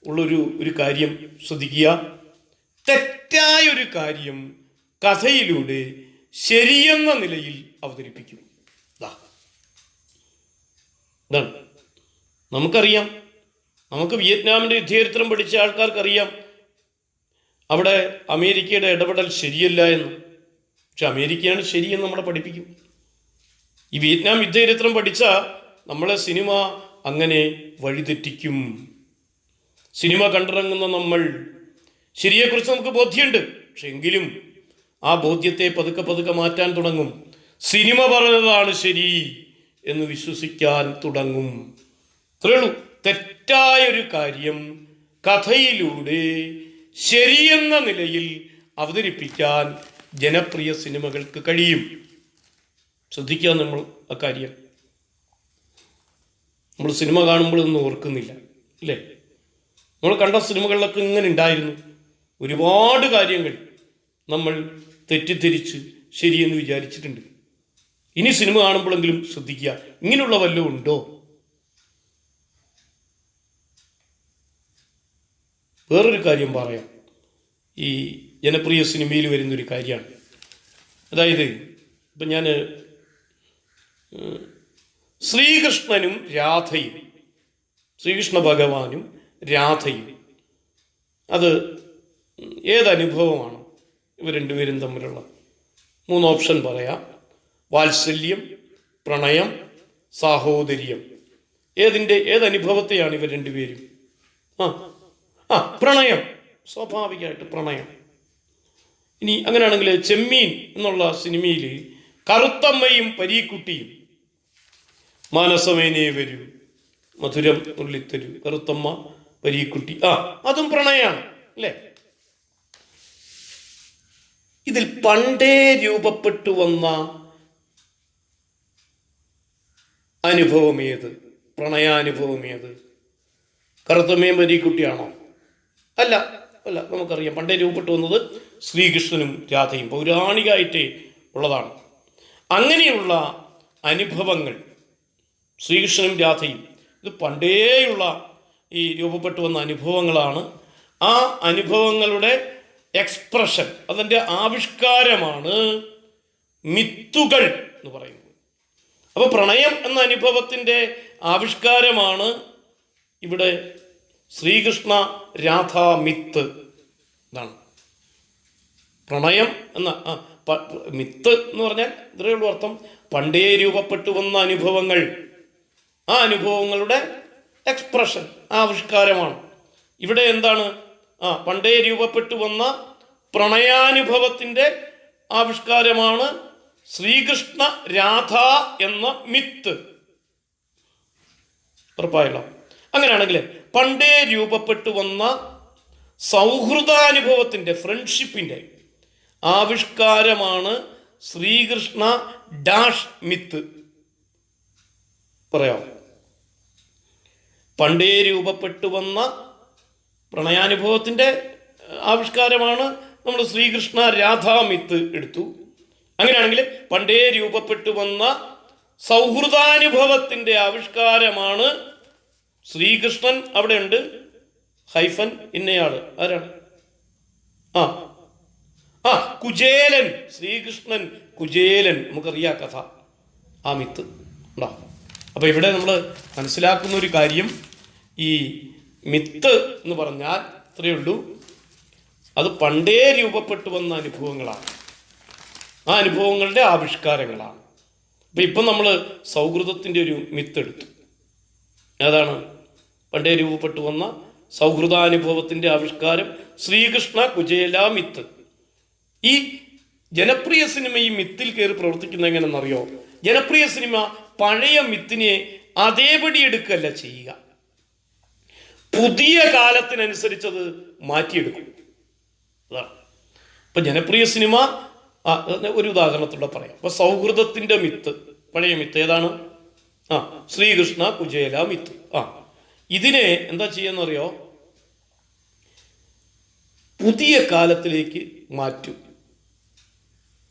ഉള്ളൊരു കാര്യം ശ്രദ്ധിക്കുക. തെറ്റായൊരു കാര്യം കഥയിലൂടെ ശരിയെന്ന നിലയിൽ അവതരിപ്പിക്കും. ഇതാണ് നമുക്കറിയാം. നമുക്ക് വിയറ്റ്നാമിൻ്റെ യുദ്ധചരിത്രം പഠിച്ച ആൾക്കാർക്കറിയാം അവിടെ അമേരിക്കയുടെ ഇടപെടൽ ശരിയല്ല എന്ന്. പക്ഷെ അമേരിക്കയാണ് ശരിയെന്ന് നമ്മളെ പഠിപ്പിക്കും. ഈ വിയറ്റ്നാം യുദ്ധചരിത്രം പഠിച്ച നമ്മളെ സിനിമ അങ്ങനെ വഴിതെറ്റിക്കും. സിനിമ കണ്ടിറങ്ങുന്ന നമ്മൾ ശരിയെക്കുറിച്ച് നമുക്ക് ബോധ്യമുണ്ട്. പക്ഷെ എങ്കിലും ആ ബോധ്യത്തെ പതുക്കെ പതുക്കെ മാറ്റാൻ തുടങ്ങും. സിനിമ പറഞ്ഞതാണ് ശരി എന്ന് വിശ്വസിക്കാൻ തുടങ്ങും. അത്രേ ഉള്ളൂ. തെറ്റായൊരു കാര്യം കഥയിലൂടെ ശരിയെന്ന നിലയിൽ അവതരിപ്പിക്കാൻ ജനപ്രിയ സിനിമകൾക്ക് കഴിയും. ശ്രദ്ധിക്കുക നമ്മൾ അക്കാര്യം. നമ്മൾ സിനിമ കാണുമ്പോൾ ഒന്നും ഓർക്കുന്നില്ല അല്ലേ? നമ്മൾ കണ്ട സിനിമകളിലൊക്കെ ഇങ്ങനെ ഉണ്ടായിരുന്നു. ഒരുപാട് കാര്യങ്ങൾ നമ്മൾ തെറ്റിദ്ധരിച്ച് ശരിയെന്ന് വിചാരിച്ചിട്ടുണ്ട്. ഇനി സിനിമ കാണുമ്പോഴെങ്കിലും ശ്രദ്ധിക്കുക, ഇങ്ങനെയുള്ള വല്ലതും ഉണ്ടോ? വേറൊരു കാര്യം പറയാം. ഈ ജനപ്രിയ സിനിമയിൽ വരുന്നൊരു കാര്യമാണ്. അതായത് ഇപ്പം ഞാൻ ശ്രീകൃഷ്ണനും രാധയും, ശ്രീകൃഷ്ണ ഭഗവാനും രാധയും, അത് ഏതനുഭവമാണ് ഇവർ രണ്ടുപേരും തമ്മിലുള്ള? 3 ഓപ്ഷൻ പറയാം. വാത്സല്യം, പ്രണയം, സാഹോദര്യം. ഏതനുഭവത്തെയാണ് ഇവർ രണ്ടുപേരും? പ്രണയം. സ്വാഭാവികമായിട്ട് പ്രണയം. ഇനി അങ്ങനെയാണെങ്കിൽ ചെമ്മീൻ എന്നുള്ള സിനിമയിൽ കറുത്തമ്മയും പരീക്കുട്ടിയും, മാനസമേനേ വരൂ, മധുരം ഉള്ളിത്തരൂ, കറുത്തമ്മ പരീക്കുട്ടി, അതും പ്രണയമാണ് അല്ലേ? ഇതിൽ പണ്ടേ രൂപപ്പെട്ടു വന്ന അനുഭവം ഏത്? പ്രണയാനുഭവം ഏത്? കറുത്തമ്മയും പരീക്കുട്ടിയാണോ? അല്ല. നമുക്കറിയാം പണ്ടേ രൂപപ്പെട്ടു വന്നത് ശ്രീകൃഷ്ണനും രാധയും, പൗരാണികമായിട്ടേ ഉള്ളതാണ്. അങ്ങനെയുള്ള അനുഭവങ്ങൾ, ശ്രീകൃഷ്ണനും രാധയും, ഇത് പണ്ടേയുള്ള ഈ രൂപപ്പെട്ടു വന്ന അനുഭവങ്ങളാണ്. ആ അനുഭവങ്ങളുടെ എക്സ്പ്രഷൻ, അതിൻ്റെ ആവിഷ്കാരമാണ് മിത്തുകൾ എന്ന് പറയുന്നത്. അപ്പോൾ പ്രണയം എന്ന അനുഭവത്തിൻ്റെ ആവിഷ്കാരമാണ് ഇവിടെ ശ്രീകൃഷ്ണ രാധ മിത്ത്. ഇതാണ് പ്രണയം എന്ന മിത്ത് എന്ന് പറഞ്ഞാൽ ഇത്രയേ ഉള്ളൂ അർത്ഥം. പണ്ടേ രൂപപ്പെട്ടു വന്ന അനുഭവങ്ങൾ, ആ അനുഭവങ്ങളുടെ എക്സ്പ്രഷൻ, ആവിഷ്കാരമാണ്. ഇവിടെ എന്താണ്? പണ്ടേ രൂപപ്പെട്ടു വന്ന പ്രണയാനുഭവത്തിൻ്റെ ആവിഷ്കാരമാണ് ശ്രീകൃഷ്ണ രാധ എന്ന മിത്ത്. ഉറപ്പായല്ലോ? അങ്ങനെയാണെങ്കിൽ പണ്ടേ രൂപപ്പെട്ടു വന്ന സൗഹൃദാനുഭവത്തിൻ്റെ, ഫ്രണ്ട്ഷിപ്പിൻ്റെ ആവിഷ്കാരമാണ് ശ്രീകൃഷ്ണ ഡാഷ് മിത്ത്. പറയാം. പണ്ടേ രൂപപ്പെട്ടു വന്ന പ്രണയാനുഭവത്തിൻ്റെ ആവിഷ്കാരമാണ് നമ്മൾ ശ്രീകൃഷ്ണ രാധാ മിത്ത് എടുത്തു. അങ്ങനെയാണെങ്കിൽ പണ്ടേ രൂപപ്പെട്ടു വന്ന സൗഹൃദാനുഭവത്തിൻ്റെ ആവിഷ്കാരമാണ് ശ്രീകൃഷ്ണൻ. അവിടെ ഉണ്ട് ഹൈഫൻ, ഇന്നയാള് ആരാണ്? കുചേലൻ. ശ്രീകൃഷ്ണൻ കുചേലൻ, നമുക്കറിയാം കഥ, ആ മിത്ത് ഉണ്ടോ? അപ്പോൾ ഇവിടെ നമ്മൾ മനസ്സിലാക്കുന്ന ഒരു കാര്യം, ഈ മിത്ത് എന്ന് പറഞ്ഞാൽ ഇത്രയേ ഉള്ളൂ, അത് പണ്ടേ രൂപപ്പെട്ടു വന്ന അനുഭവങ്ങളാണ്, ആ അനുഭവങ്ങളുടെ ആവിഷ്കാരങ്ങളാണ്. അപ്പം ഇപ്പം നമ്മൾ സൗഹൃദത്തിൻ്റെ ഒരു മിത്ത് എടുത്തു. ഏതാണ്? പണ്ടേ രൂപപ്പെട്ടു വന്ന സൗഹൃദാനുഭവത്തിൻ്റെ ആവിഷ്കാരം ശ്രീകൃഷ്ണ കുചേല മിത്ത്. ഈ ജനപ്രിയ സിനിമ ഈ മിത്തിൽ കയറി പ്രവർത്തിക്കുന്ന എങ്ങനെയെന്നറിയോ? ജനപ്രിയ സിനിമ പഴയ മിത്തിനെ അതേപടി എടുക്കുകയല്ല ചെയ്യുക, പുതിയ കാലത്തിനനുസരിച്ചത് മാറ്റിയെടുക്കും. അതാണ് ഇപ്പം ജനപ്രിയ സിനിമ ഒരു ഉദാഹരണത്തോടെ പറയാം. അപ്പൊ സൗഹൃദത്തിന്റെ മിത്ത്, പഴയ മിത്ത് ഏതാണ്? ശ്രീകൃഷ്ണ കുചേല മിത്ത്. ഇതിനെ എന്താ ചെയ്യാന്നറിയോ? പുതിയ കാലത്തിലേക്ക് മാറ്റും.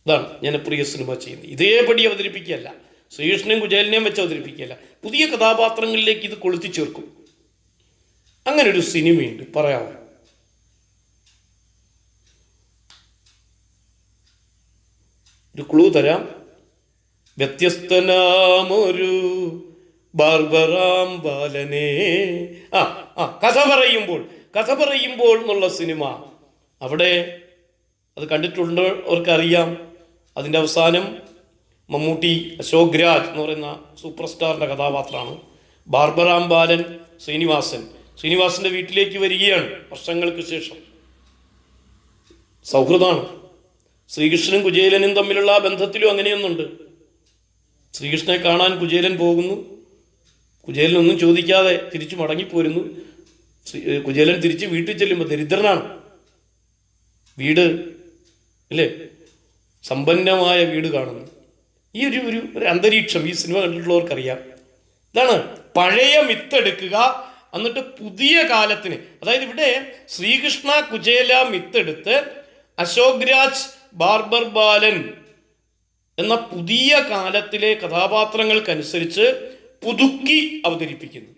ഇതാണ് ജനപ്രിയ സിനിമ ചെയ്യുന്നത്. ഇതേപടി അവതരിപ്പിക്കുകയല്ല, ശ്രീകൃഷ്ണനും കുചേലനെയും വെച്ച് അവതരിപ്പിക്കുകയല്ല, പുതിയ കഥാപാത്രങ്ങളിലേക്ക് ഇത് കൊളുത്തി ചേർക്കും. അങ്ങനെ ഒരു സിനിമയുണ്ട്, പറയാമോ? ഒരു ക്ലൂ തരാം. വ്യത്യസ്തനാമൊരു ബാർബറാം ബാലനെ. കഥ പറയുമ്പോൾ എന്നുള്ള സിനിമ. അവിടെ അത് കണ്ടിട്ടുണ്ട്, അവർക്കറിയാം. അതിൻ്റെ അവസാനം മമ്മൂട്ടി അശോക് രാജ് എന്ന് പറയുന്ന സൂപ്പർ സ്റ്റാറിൻ്റെ കഥാപാത്രമാണ്. ബാർബറാം ബാലൻ ശ്രീനിവാസൻ്റെ വീട്ടിലേക്ക് വരികയാണ് വർഷങ്ങൾക്ക് ശേഷം. സൗഹൃദമാണ്. ശ്രീകൃഷ്ണനും കുചേലനും തമ്മിലുള്ള ബന്ധത്തിലും അങ്ങനെയൊന്നുണ്ട്. ശ്രീകൃഷ്ണനെ കാണാൻ കുചേലൻ പോകുന്നു, കുചേലനൊന്നും ചോദിക്കാതെ തിരിച്ചു മടങ്ങിപ്പോരുന്നു. കുചേലൻ തിരിച്ച് വീട്ടിൽ ചെല്ലുമ്പോൾ ദരിദ്രനാണ്. വീട് അല്ലേ, സമ്പന്നമായ വീട് കാണുന്നു. ഈ ഒരു അന്തരീക്ഷം ഈ സിനിമ കണ്ടിട്ടുള്ളവർക്കറിയാം. ഇതാണ് പഴയ മിത്തെടുക്കുക, എന്നിട്ട് പുതിയ കാലത്തിന്, അതായത് ഇവിടെ ശ്രീകൃഷ്ണ കുചേല മിത്തെടുത്ത് അശോക് രാജ് ബാർബർ ബാലൻ എന്ന പുതിയ കാലത്തിലെ കഥാപാത്രങ്ങൾക്കനുസരിച്ച് പുതുക്കി അവതരിപ്പിക്കുന്നു.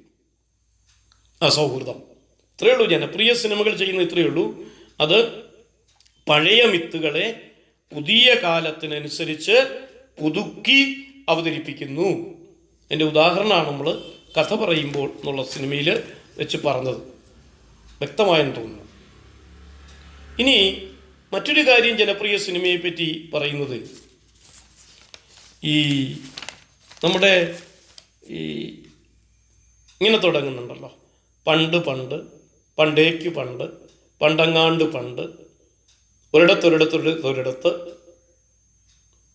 സൗഹൃദം ഇത്രയേ ഉള്ളൂ. ജനപ്രിയ സിനിമകൾ ചെയ്യുന്ന ഇത്രയേ ഉള്ളൂ. അത് പഴയ മിത്തുകളെ പുതിയ കാലത്തിനനുസരിച്ച് പുതുക്കി അവതരിപ്പിക്കുന്നു. എൻ്റെ ഉദാഹരണമാണ് നമ്മൾ കഥ പറയുമ്പോൾ എന്നുള്ള സിനിമയിൽ വെച്ച് പറഞ്ഞത്. വ്യക്തമായെന്ന് തോന്നുന്നു. ഇനി മറ്റൊരു കാര്യം ജനപ്രിയ സിനിമയെ പറ്റി പറയുന്നത്, ഈ നമ്മുടെ ഈ ഇങ്ങനെ തുടങ്ങുന്നുണ്ടല്ലോ, പണ്ടങ്ങാണ്ട് ഒരിടത്ത്.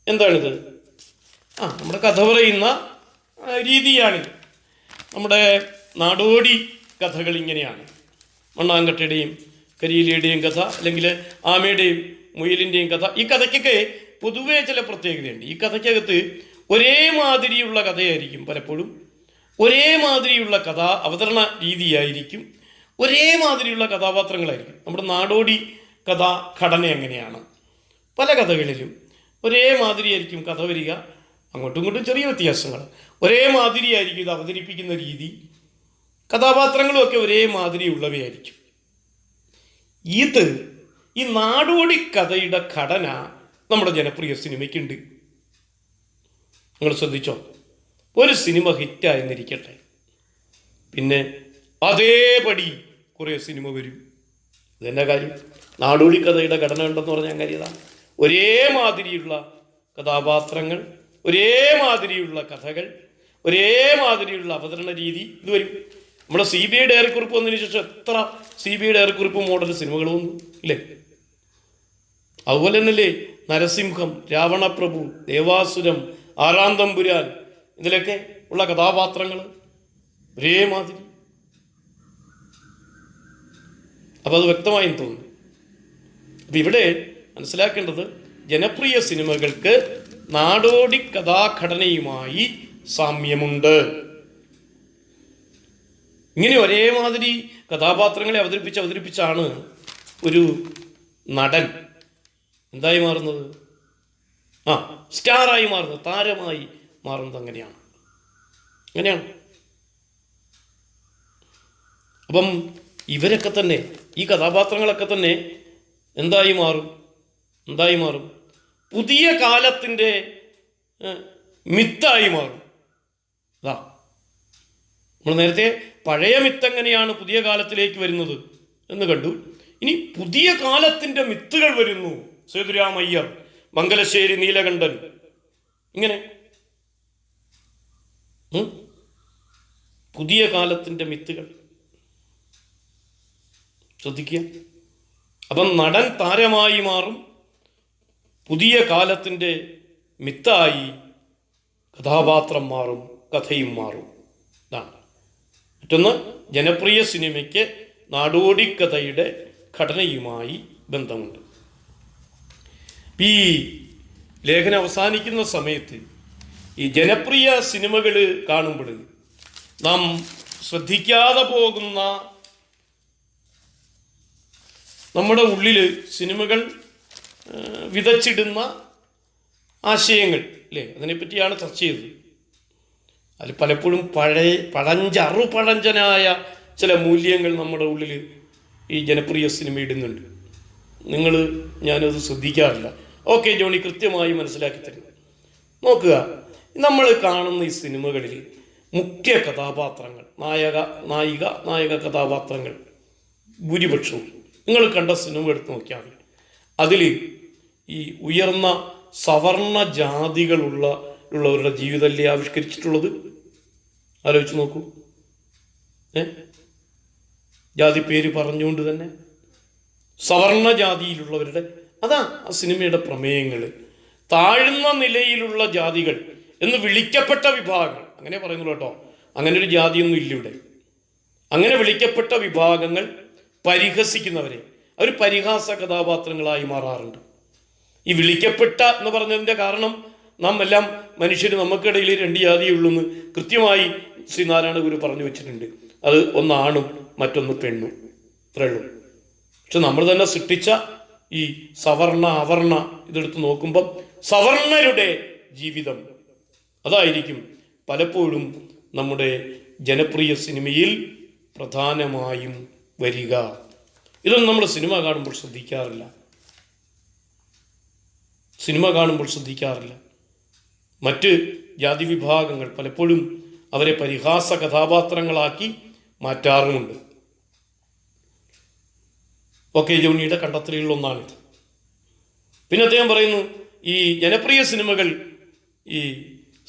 എന്താണിത്? നമ്മുടെ കഥ പറയുന്ന രീതിയാണിത്. നമ്മുടെ നാടോടി കഥകൾ ഇങ്ങനെയാണ്. മണ്ണാങ്കട്ടയുടെയും കരിയിലയുടെയും കഥ, അല്ലെങ്കിൽ ആമയുടെയും മുയലിൻ്റെയും കഥ. ഈ കഥയ്ക്കൊക്കെ പൊതുവേ ചില പ്രത്യേകതയുണ്ട്. ഈ കഥയ്ക്കകത്ത് ഒരേ മാതിരിയുള്ള കഥയായിരിക്കും, പലപ്പോഴും ഒരേ മാതിരിയുള്ള അവതരണ രീതിയായിരിക്കും, ഒരേ മാതിരിയുള്ള കഥാപാത്രങ്ങളായിരിക്കും. നമ്മുടെ നാടോടി കഥാ ഘടന എങ്ങനെയാണ്? പല കഥകളിലും ഒരേ മാതിരിയായിരിക്കും കഥ വരിക, അങ്ങോട്ടും ഇങ്ങോട്ടും ചെറിയ വ്യത്യാസങ്ങൾ. ഒരേ മാതിരിയായിരിക്കും ഇത് അവതരിപ്പിക്കുന്ന രീതി, കഥാപാത്രങ്ങളുമൊക്കെ ഒരേ മാതിരിയുള്ളവയായിരിക്കും. ഈ നാടോടി കഥയുടെ ഘടന നമ്മുടെ ജനപ്രിയ സിനിമയ്ക്കുണ്ട്. നിങ്ങൾ ശ്രദ്ധിച്ചോ? ഒരു സിനിമ ഹിറ്റായെന്നിരിക്കട്ടെ, പിന്നെ അതേപടി കുറേ സിനിമ വരും. ഇതെന്നെ കാര്യം. നാടോടി കഥയുടെ ഘടന ഉണ്ടെന്ന് പറഞ്ഞാൽ കാര്യതാണ്. ഒരേ മാതിരിയുള്ള കഥാപാത്രങ്ങൾ, ഒരേ മാതിരിയുള്ള കഥകൾ, ഒരേ മാതിരിയുള്ള അവതരണ രീതി, ഇത് വരും. നമ്മുടെ CBI ഡയറിക്കുറിപ്പ് വന്നതിന് ശേഷം എത്ര CBI ഡയറിക്കുറിപ്പ് മോഡൽ സിനിമകൾ വന്നു ഇല്ലേ? അതുപോലെ തന്നെയല്ലേ നരസിംഹം, രാവണപ്രഭു, ദേവാസുരം, ആറാം തമ്പുരാൻ, ഇതിലൊക്കെ ഉള്ള കഥാപാത്രങ്ങൾ ഒരേ മാതിരി. അപ്പം അത് വ്യക്തമായും തോന്നുന്നു. അപ്പം ഇവിടെ മനസ്സിലാക്കേണ്ടത്, ജനപ്രിയ സിനിമകൾക്ക് നാടോടി കഥാഘടനയുമായി സാമ്യമുണ്ട്. ഇങ്ങനെ ഒരേ മാതിരി കഥാപാത്രങ്ങളെ അവതരിപ്പിച്ചാണ് ഒരു നടൻ എന്തായി മാറുന്നത്? സ്റ്റാറായി മാറുന്നത്, താരമായി മാറുന്നത്. അങ്ങനെയാണ്. അപ്പം ഇവരൊക്കെ തന്നെ, ഈ കഥാപാത്രങ്ങളൊക്കെ തന്നെ എന്തായി മാറും? പുതിയ കാലത്തിൻ്റെ മിത്തായി മാറും. നമ്മൾ നേരത്തെ പഴയ മിത്ത് എങ്ങനെയാണ് പുതിയ കാലത്തിലേക്ക് വരുന്നത് എന്ന് കണ്ടു. ഇനി പുതിയ കാലത്തിൻ്റെ മിത്തുകൾ വരുന്നു. സേതുരാമയ്യർ, മംഗലശ്ശേരി നീലകണ്ഠൻ, ഇങ്ങനെ പുതിയ കാലത്തിൻ്റെ മിത്തുകൾ ശ്രദ്ധിക്കുക. അപ്പം നടൻ താരമായി മാറും, പുതിയ കാലത്തിൻ്റെ മിത്തായി കഥാപാത്രം മാറും, കഥയും മാറും. ഇതാണ്. മറ്റൊന്ന്, ജനപ്രിയ സിനിമയ്ക്ക് നാടോടിക്കഥയുടെ ഘടനയുമായി ബന്ധമുണ്ട്. ഈ ലേഖനം അവസാനിക്കുന്ന സമയത്ത് ഈ ജനപ്രിയ സിനിമകൾ കാണുമ്പോൾ നാം ശ്രദ്ധിക്കാതെ പോകുന്ന നമ്മുടെ ഉള്ളിൽ സിനിമകൾ വിതച്ചിടുന്ന ആശയങ്ങൾ അല്ലേ, അതിനെപ്പറ്റിയാണ് ചർച്ച ചെയ്തത്. അതിൽ പലപ്പോഴും പഴഞ്ചനായ ചില മൂല്യങ്ങൾ നമ്മുടെ ഉള്ളിൽ ഈ ജനപ്രിയ സിനിമ ഇടുന്നുണ്ട്. ഞാനത് ശ്രദ്ധിക്കാറില്ല. ഓക്കെ ജോണി കൃത്യമായി മനസ്സിലാക്കി തരുന്നു. നോക്കുക, നമ്മൾ കാണുന്ന ഈ സിനിമകളിൽ മുഖ്യ കഥാപാത്രങ്ങൾ, നായിക കഥാപാത്രങ്ങൾ ഭൂരിപക്ഷവും നിങ്ങൾ കണ്ട സിനിമ എടുത്ത് നോക്കിയാൽ അതിൽ ഈ ഉയർന്ന സവർണ ജാതികളുള്ളവരുടെ ജീവിതമല്ലേ ആവിഷ്കരിച്ചിട്ടുള്ളത്? ആലോചിച്ച് നോക്കൂ. ജാതി പേര് പറഞ്ഞുകൊണ്ട് തന്നെ സവർണ ജാതിയിലുള്ളവരുടെ അതാ ആ സിനിമയുടെ പ്രമേയങ്ങൾ. താഴ്ന്ന നിലയിലുള്ള ജാതികൾ എന്ന് വിളിക്കപ്പെട്ട വിഭാഗങ്ങൾ, അങ്ങനെ പറയുന്നുള്ളൂ കേട്ടോ, അങ്ങനെ ഒരു ജാതിയൊന്നും ഇല്ല ഇവിടെ. അങ്ങനെ വിളിക്കപ്പെട്ട വിഭാഗങ്ങൾ പരിഹസിക്കുന്നവരെ അവർ പരിഹാസ കഥാപാത്രങ്ങളായി മാറാറുണ്ട്. ഈ വിളിക്കപ്പെട്ട എന്ന് പറഞ്ഞതിൻ്റെ കാരണം നാം എല്ലാം മനുഷ്യർ, നമുക്കിടയിൽ രണ്ട് ജാതിയേ ഉള്ളൂ എന്ന് കൃത്യമായി ശ്രീനാരായണ ഗുരു പറഞ്ഞു വെച്ചിട്ടുണ്ട്. അത് ഒന്ന് ആണും മറ്റൊന്ന് പെണ്ണും, ഇത്രയുള്ളൂ. പക്ഷെ നമ്മൾ തന്നെ സൃഷ്ടിച്ച ഈ സവർണ അവർണ ഇതെടുത്ത് നോക്കുമ്പം സവർണരുടെ ജീവിതം അതായിരിക്കും പലപ്പോഴും നമ്മുടെ ജനപ്രിയ സിനിമയിൽ പ്രധാനമായും വരിക. ഇതൊന്നും നമ്മൾ സിനിമ കാണുമ്പോൾ ശ്രദ്ധിക്കാറില്ല. മറ്റ് ജാതി വിഭാഗങ്ങൾ പലപ്പോഴും അവരെ പരിഹാസ കഥാപാത്രങ്ങളാക്കി മാറ്റാറുമുണ്ട്. ഓക്കെ ജോണിയുടെ കണ്ടെത്തലുകളിലൊന്നാണിത്. പിന്നെ അദ്ദേഹം പറയുന്നു ഈ ജനപ്രിയ സിനിമകൾ ഈ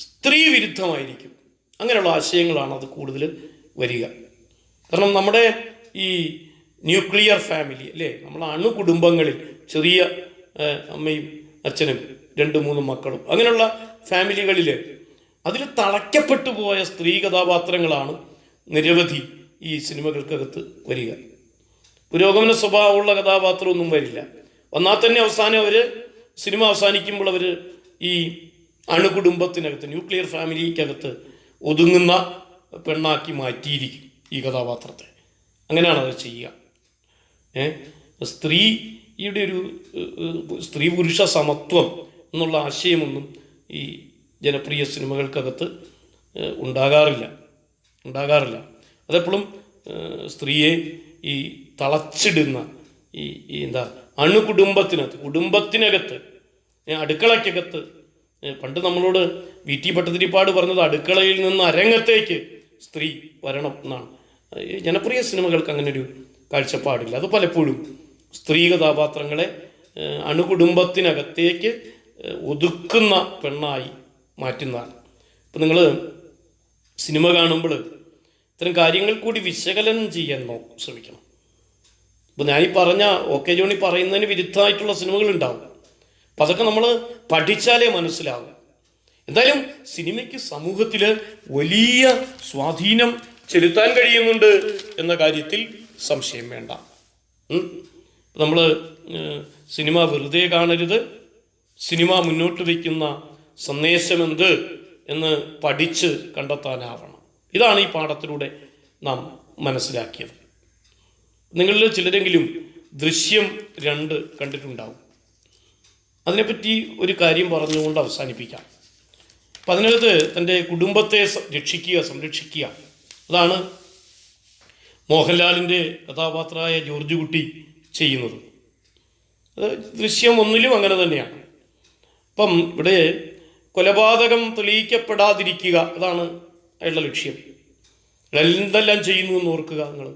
സ്ത്രീ വിരുദ്ധമായിരിക്കും. അങ്ങനെയുള്ള ആശയങ്ങളാണ് അത് കൂടുതൽ വരിക. കാരണം നമ്മുടെ ഈ ന്യൂക്ലിയർ ഫാമിലി അല്ലേ, നമ്മളെ അണുകുടുംബങ്ങളിൽ ചെറിയ അമ്മയും അച്ഛനും 2-3 മക്കളും അങ്ങനെയുള്ള ഫാമിലികളിൽ അതിൽ തളയ്ക്കപ്പെട്ടു പോയ സ്ത്രീ കഥാപാത്രങ്ങളാണ് നിരവധി ഈ സിനിമകൾക്കകത്ത് വരിക. പുരോഗമന സ്വഭാവമുള്ള കഥാപാത്രമൊന്നും വരില്ല. വന്നാൽ തന്നെ അവസാനം സിനിമ അവസാനിക്കുമ്പോൾ അവർ ഈ അണുകുടുംബത്തിനകത്ത് ന്യൂക്ലിയർ ഫാമിലിക്കകത്ത് ഒതുങ്ങുന്ന പെണ്ണാക്കി മാറ്റിയിരിക്കും ഈ കഥാപാത്രത്തെ. അങ്ങനെയാണ് അത് ചെയ്യുക. സ്ത്രീയുടെ ഒരു സ്ത്രീ പുരുഷ സമത്വം എന്നുള്ള ആശയമൊന്നും ഈ ജനപ്രിയ സിനിമകൾക്കകത്ത് ഉണ്ടാകാറില്ല. അതെപ്പോഴും സ്ത്രീയെ ഈ തളച്ചിടുന്ന ഈ കുടുംബത്തിനകത്ത് അടുക്കളയ്ക്കകത്ത് പണ്ട് നമ്മളോട് വി.ടി. ഭട്ടതിരിപ്പാട് പറഞ്ഞത് അടുക്കളയിൽ നിന്ന് അരങ്ങത്തേക്ക് സ്ത്രീ വരണം എന്നാണ്. ജനപ്രിയ സിനിമകൾക്ക് അങ്ങനെ ഒരു കാഴ്ചപ്പാടില്ല. അത് പലപ്പോഴും സ്ത്രീ കഥാപാത്രങ്ങളെ അണുകുടുംബത്തിനകത്തേക്ക് ഒതുക്കുന്ന പെണ്ണായി മാറ്റുന്നതാണ്. ഇപ്പം നിങ്ങൾ സിനിമ കാണുമ്പോൾ ഇത്തരം കാര്യങ്ങൾ കൂടി വിശകലനം ചെയ്യാൻ ശ്രമിക്കണം. ഇപ്പം ഞാനീ പറഞ്ഞ ഓക്കെ ജോണി പറയുന്നതിന് വിരുദ്ധമായിട്ടുള്ള സിനിമകളുണ്ടാവും. അപ്പം അതൊക്കെ നമ്മൾ പഠിച്ചാലേ മനസ്സിലാവും. എന്തായാലും സിനിമയ്ക്ക് സമൂഹത്തിൽ വലിയ സ്വാധീനം ചെലുത്താൻ കഴിയുന്നുണ്ട് എന്ന കാര്യത്തിൽ സംശയം വേണ്ട. നമ്മൾ സിനിമ വെറുതെ കാണരുത്. സിനിമ മുന്നോട്ട് വയ്ക്കുന്ന സന്ദേശമെന്ത് എന്ന് പഠിച്ച് കണ്ടെത്താനാവണം. ഇതാണ് ഈ പാഠത്തിലൂടെ നാം മനസ്സിലാക്കിയത്. നിങ്ങളിൽ ചിലരെങ്കിലും ദൃശ്യം 2 കണ്ടിട്ടുണ്ടാവും. അതിനെപ്പറ്റി ഒരു കാര്യം പറഞ്ഞുകൊണ്ട് അവസാനിപ്പിക്കാം. അപ്പം അതിനകത്ത് തൻ്റെ കുടുംബത്തെ സംരക്ഷിക്കുക അതാണ് മോഹൻലാലിൻ്റെ കഥാപാത്രമായ ജോർജ് കുട്ടി ചെയ്യുന്നത്. അത് ദൃശ്യം 1 അങ്ങനെ തന്നെയാണ്. അപ്പം ഇവിടെ കൊലപാതകം തെളിയിക്കപ്പെടാതിരിക്കുക, അതാണ് അയാളുടെ ലക്ഷ്യം. എന്തെല്ലാം ചെയ്യുന്നു എന്ന് ഓർക്കുക. നിങ്ങൾ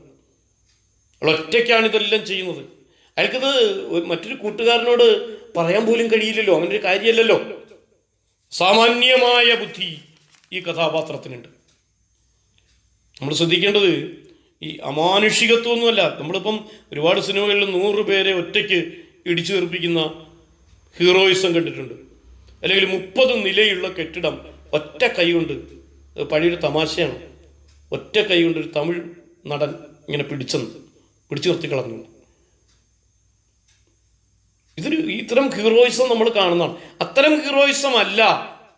ഒറ്റയ്ക്കാണ് ഇതെല്ലാം ചെയ്യുന്നത്. അയാൾക്കത് മറ്റൊരു കൂട്ടുകാരനോട് പറയാൻ പോലും കഴിയില്ലല്ലോ. അങ്ങനെ ഒരു കാര്യമല്ലല്ലോ. സാമാന്യമായ ബുദ്ധി ഈ കഥാപാത്രത്തിനുണ്ട്. നമ്മൾ ശ്രദ്ധിക്കേണ്ടത് ഈ അമാനുഷികത്വമൊന്നുമല്ല. നമ്മളിപ്പം ഒരുപാട് സിനിമകളിൽ 100 പേരെ ഒറ്റയ്ക്ക് ഇടിച്ചു തെറിപ്പിക്കുന്ന ഹീറോയിസം കണ്ടിട്ടുണ്ട്. അല്ലെങ്കിൽ 30 നിലയുള്ള കെട്ടിടം ഒറ്റ കൈ കൊണ്ട്, പഴയൊരു തമാശയാണ്, ഒറ്റ കൈ കൊണ്ട് ഒരു തമിഴ് നടൻ ഇങ്ങനെ പിടിച്ചു നിർത്തി കളഞ്ഞു. ഇത്തരം ഹീറോയിസം നമ്മൾ കാണുന്നതാണ്. അത്തരം ഹീറോയിസം അല്ല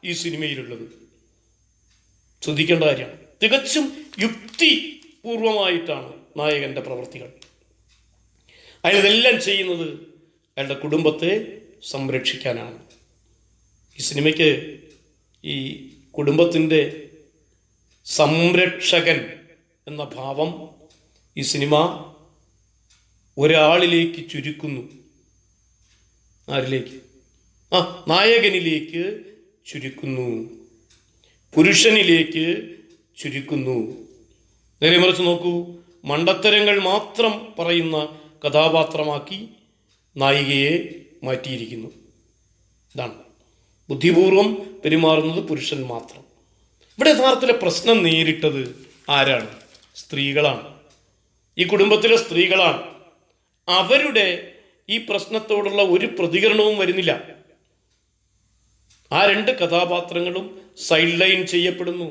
ഈ സിനിമയിലുള്ളത്. ശ്രദ്ധിക്കേണ്ട കാര്യമാണ്. തികച്ചും യുക്തിപൂർവമായിട്ടാണ് നായകന്റെ പ്രവൃത്തികൾ. അയാളിതെല്ലാം ചെയ്യുന്നത് അയാളുടെ കുടുംബത്തെ സംരക്ഷിക്കാനാണ്. ഈ സിനിമയ്ക്ക് ഈ കുടുംബത്തിൻ്റെ സംരക്ഷകൻ എന്ന ഭാവം ഈ സിനിമ ഒരാളിലേക്ക് ചുരുക്കുന്നു. ആരിലേക്ക്? നായകനിലേക്ക് ചുരുക്കുന്നു, പുരുഷനിലേക്ക് ചുരുക്കുന്നു. നേരെ മറിച്ച് നോക്കൂ, മണ്ടത്തരങ്ങൾ മാത്രം പറയുന്ന കഥാപാത്രമാക്കി നായികയെ മാറ്റിയിരിക്കുന്നു. ഇതാണ് ബുദ്ധിപൂർവം പെരുമാറുന്നത് പുരുഷൻ മാത്രം. ഇവിടെ യഥാർത്ഥത്തിലെ പ്രശ്നം നേരിട്ടത് ആരാണ്? സ്ത്രീകളാണ്. ഈ കുടുംബത്തിലെ സ്ത്രീകളാണ്. അവരുടെ ഈ പ്രശ്നത്തോടുള്ള ഒരു പ്രതികരണവും വരുന്നില്ല. ആ രണ്ട് കഥാപാത്രങ്ങളും സൈഡ് ലൈൻ ചെയ്യപ്പെടുന്നു,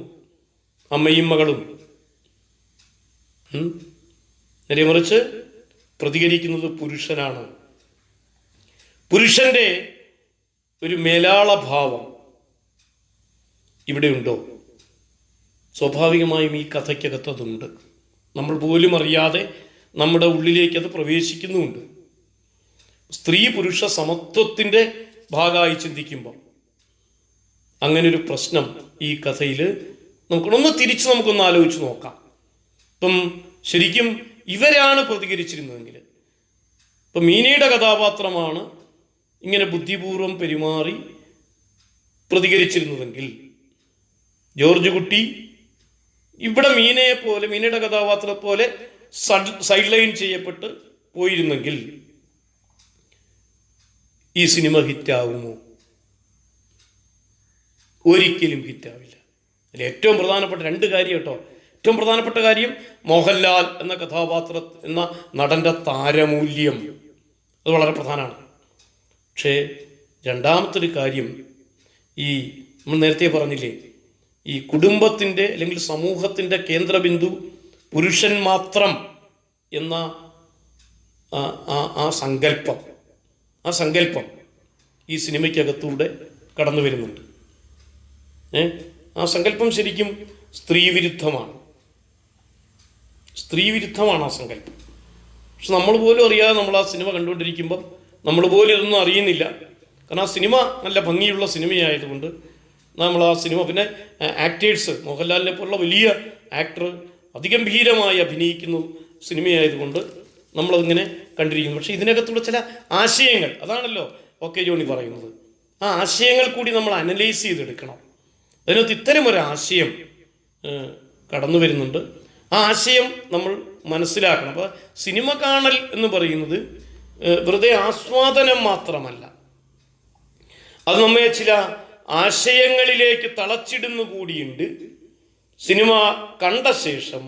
അമ്മയും മകളും. നേരെ മറിച്ച് പ്രതികരിക്കുന്നത് പുരുഷനാണ്. പുരുഷന്റെ ഒരു മേലാള ഭാവം ഇവിടെയുണ്ടോ? സ്വാഭാവികമായും ഈ കഥയ്ക്കകത്ത് അതുണ്ട്. നമ്മൾ പോലും അറിയാതെ നമ്മുടെ ഉള്ളിലേക്ക് അത് പ്രവേശിക്കുന്നുമുണ്ട്. സ്ത്രീ പുരുഷ സമത്വത്തിൻ്റെ ഭാഗമായി ചിന്തിക്കുമ്പോൾ അങ്ങനൊരു പ്രശ്നം ഈ കഥയിൽ നമുക്കൊന്ന് തിരിച്ച് നമുക്കൊന്ന് ആലോചിച്ച് നോക്കാം. ഇപ്പം ശരിക്കും ഇവരാണ് പ്രതികരിച്ചിരുന്നതെങ്കിൽ, ഇപ്പം മീനയുടെ കഥാപാത്രമാണ് ഇങ്ങനെ ബുദ്ധിപൂർവം പെരുമാറി പ്രതികരിച്ചിരുന്നതെങ്കിൽ, ജോർജ് കുട്ടി ഇവിടെ മീനയുടെ കഥാപാത്രത്തെ പോലെ സൈഡ് ലൈൻ ചെയ്യപ്പെട്ട് പോയിരുന്നെങ്കിൽ ഈ സിനിമ ഹിറ്റാവുമോ? ഒരിക്കലും ഹിറ്റാവില്ല. അതിൽ ഏറ്റവും പ്രധാനപ്പെട്ട രണ്ട് കാര്യം കേട്ടോ. ഏറ്റവും പ്രധാനപ്പെട്ട കാര്യം മോഹൻലാൽ എന്ന നടൻ്റെ താരമൂല്യം, അത് വളരെ പ്രധാനമാണ്. പക്ഷേ രണ്ടാമത്തെ ഒരു കാര്യം, ഈ നമ്മൾ നേരത്തെ പറഞ്ഞില്ലേ, ഈ കുടുംബത്തിൻ്റെ അല്ലെങ്കിൽ സമൂഹത്തിൻ്റെ കേന്ദ്രബിന്ദു പുരുഷൻ മാത്രം എന്ന ആ സങ്കല്പം ഈ സിനിമയ്ക്കകത്തൂടെ കടന്നു വരുന്നുണ്ട്. ആ സങ്കല്പം ശരിക്കും സ്ത്രീവിരുദ്ധമാണ് ആ സങ്കല്പം. പക്ഷെ നമ്മൾ പോലും അറിയാതെ നമ്മൾ ആ സിനിമ കണ്ടുകൊണ്ടിരിക്കുമ്പം നമ്മൾ പോലും ഇതൊന്നും അറിയുന്നില്ല. കാരണം ആ സിനിമ നല്ല ഭംഗിയുള്ള സിനിമയായതുകൊണ്ട് നമ്മൾ ആ സിനിമ, പിന്നെ ആക്ടേഴ്സ്, മോഹൻലാലിനെ പോലുള്ള വലിയ ആക്ടർ അതിഗംഭീരമായി അഭിനയിക്കുന്ന സിനിമയായതുകൊണ്ട് നമ്മളതിങ്ങനെ കണ്ടിരിക്കുന്നു. പക്ഷേ ഇതിനകത്തുള്ള ചില ആശയങ്ങൾ, അതാണല്ലോ ഓക്കെ ജോണി പറയുന്നത്, ആ ആശയങ്ങൾ കൂടി നമ്മൾ അനലൈസ് ചെയ്തെടുക്കണം. അതിനകത്ത് ഇത്തരമൊരു ആശയം കടന്നു വരുന്നുണ്ട്. ആ ആശയം നമ്മൾ മനസ്സിലാക്കണം. അപ്പോൾ സിനിമ കാണൽ എന്ന് പറയുന്നത് വെറുതെ ആസ്വാദനം മാത്രമല്ല, അത് നമ്മെ ചില ആശയങ്ങളിലേക്ക് തളച്ചിടുന്നു കൂടിയുണ്ട്. സിനിമ കണ്ട ശേഷം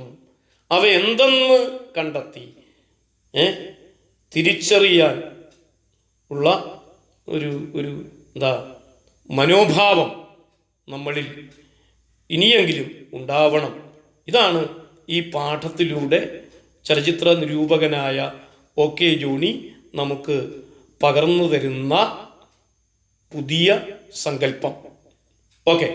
അവ എന്തെന്ന് കണ്ടെത്തി തിരിച്ചറിയാൻ ഉള്ള ഒരു മനോഭാവം നമ്മളിൽ ഇനിയെങ്കിലും ഉണ്ടാവണം. ഇതാണ് ഈ പാഠത്തിലൂടെ ചലച്ചിത്ര നിരൂപകനായ OK ജോണി നമുക്ക് പകർന്നു തരുന്ന പുതിയ സങ്കല്പം. ഓക്കെ.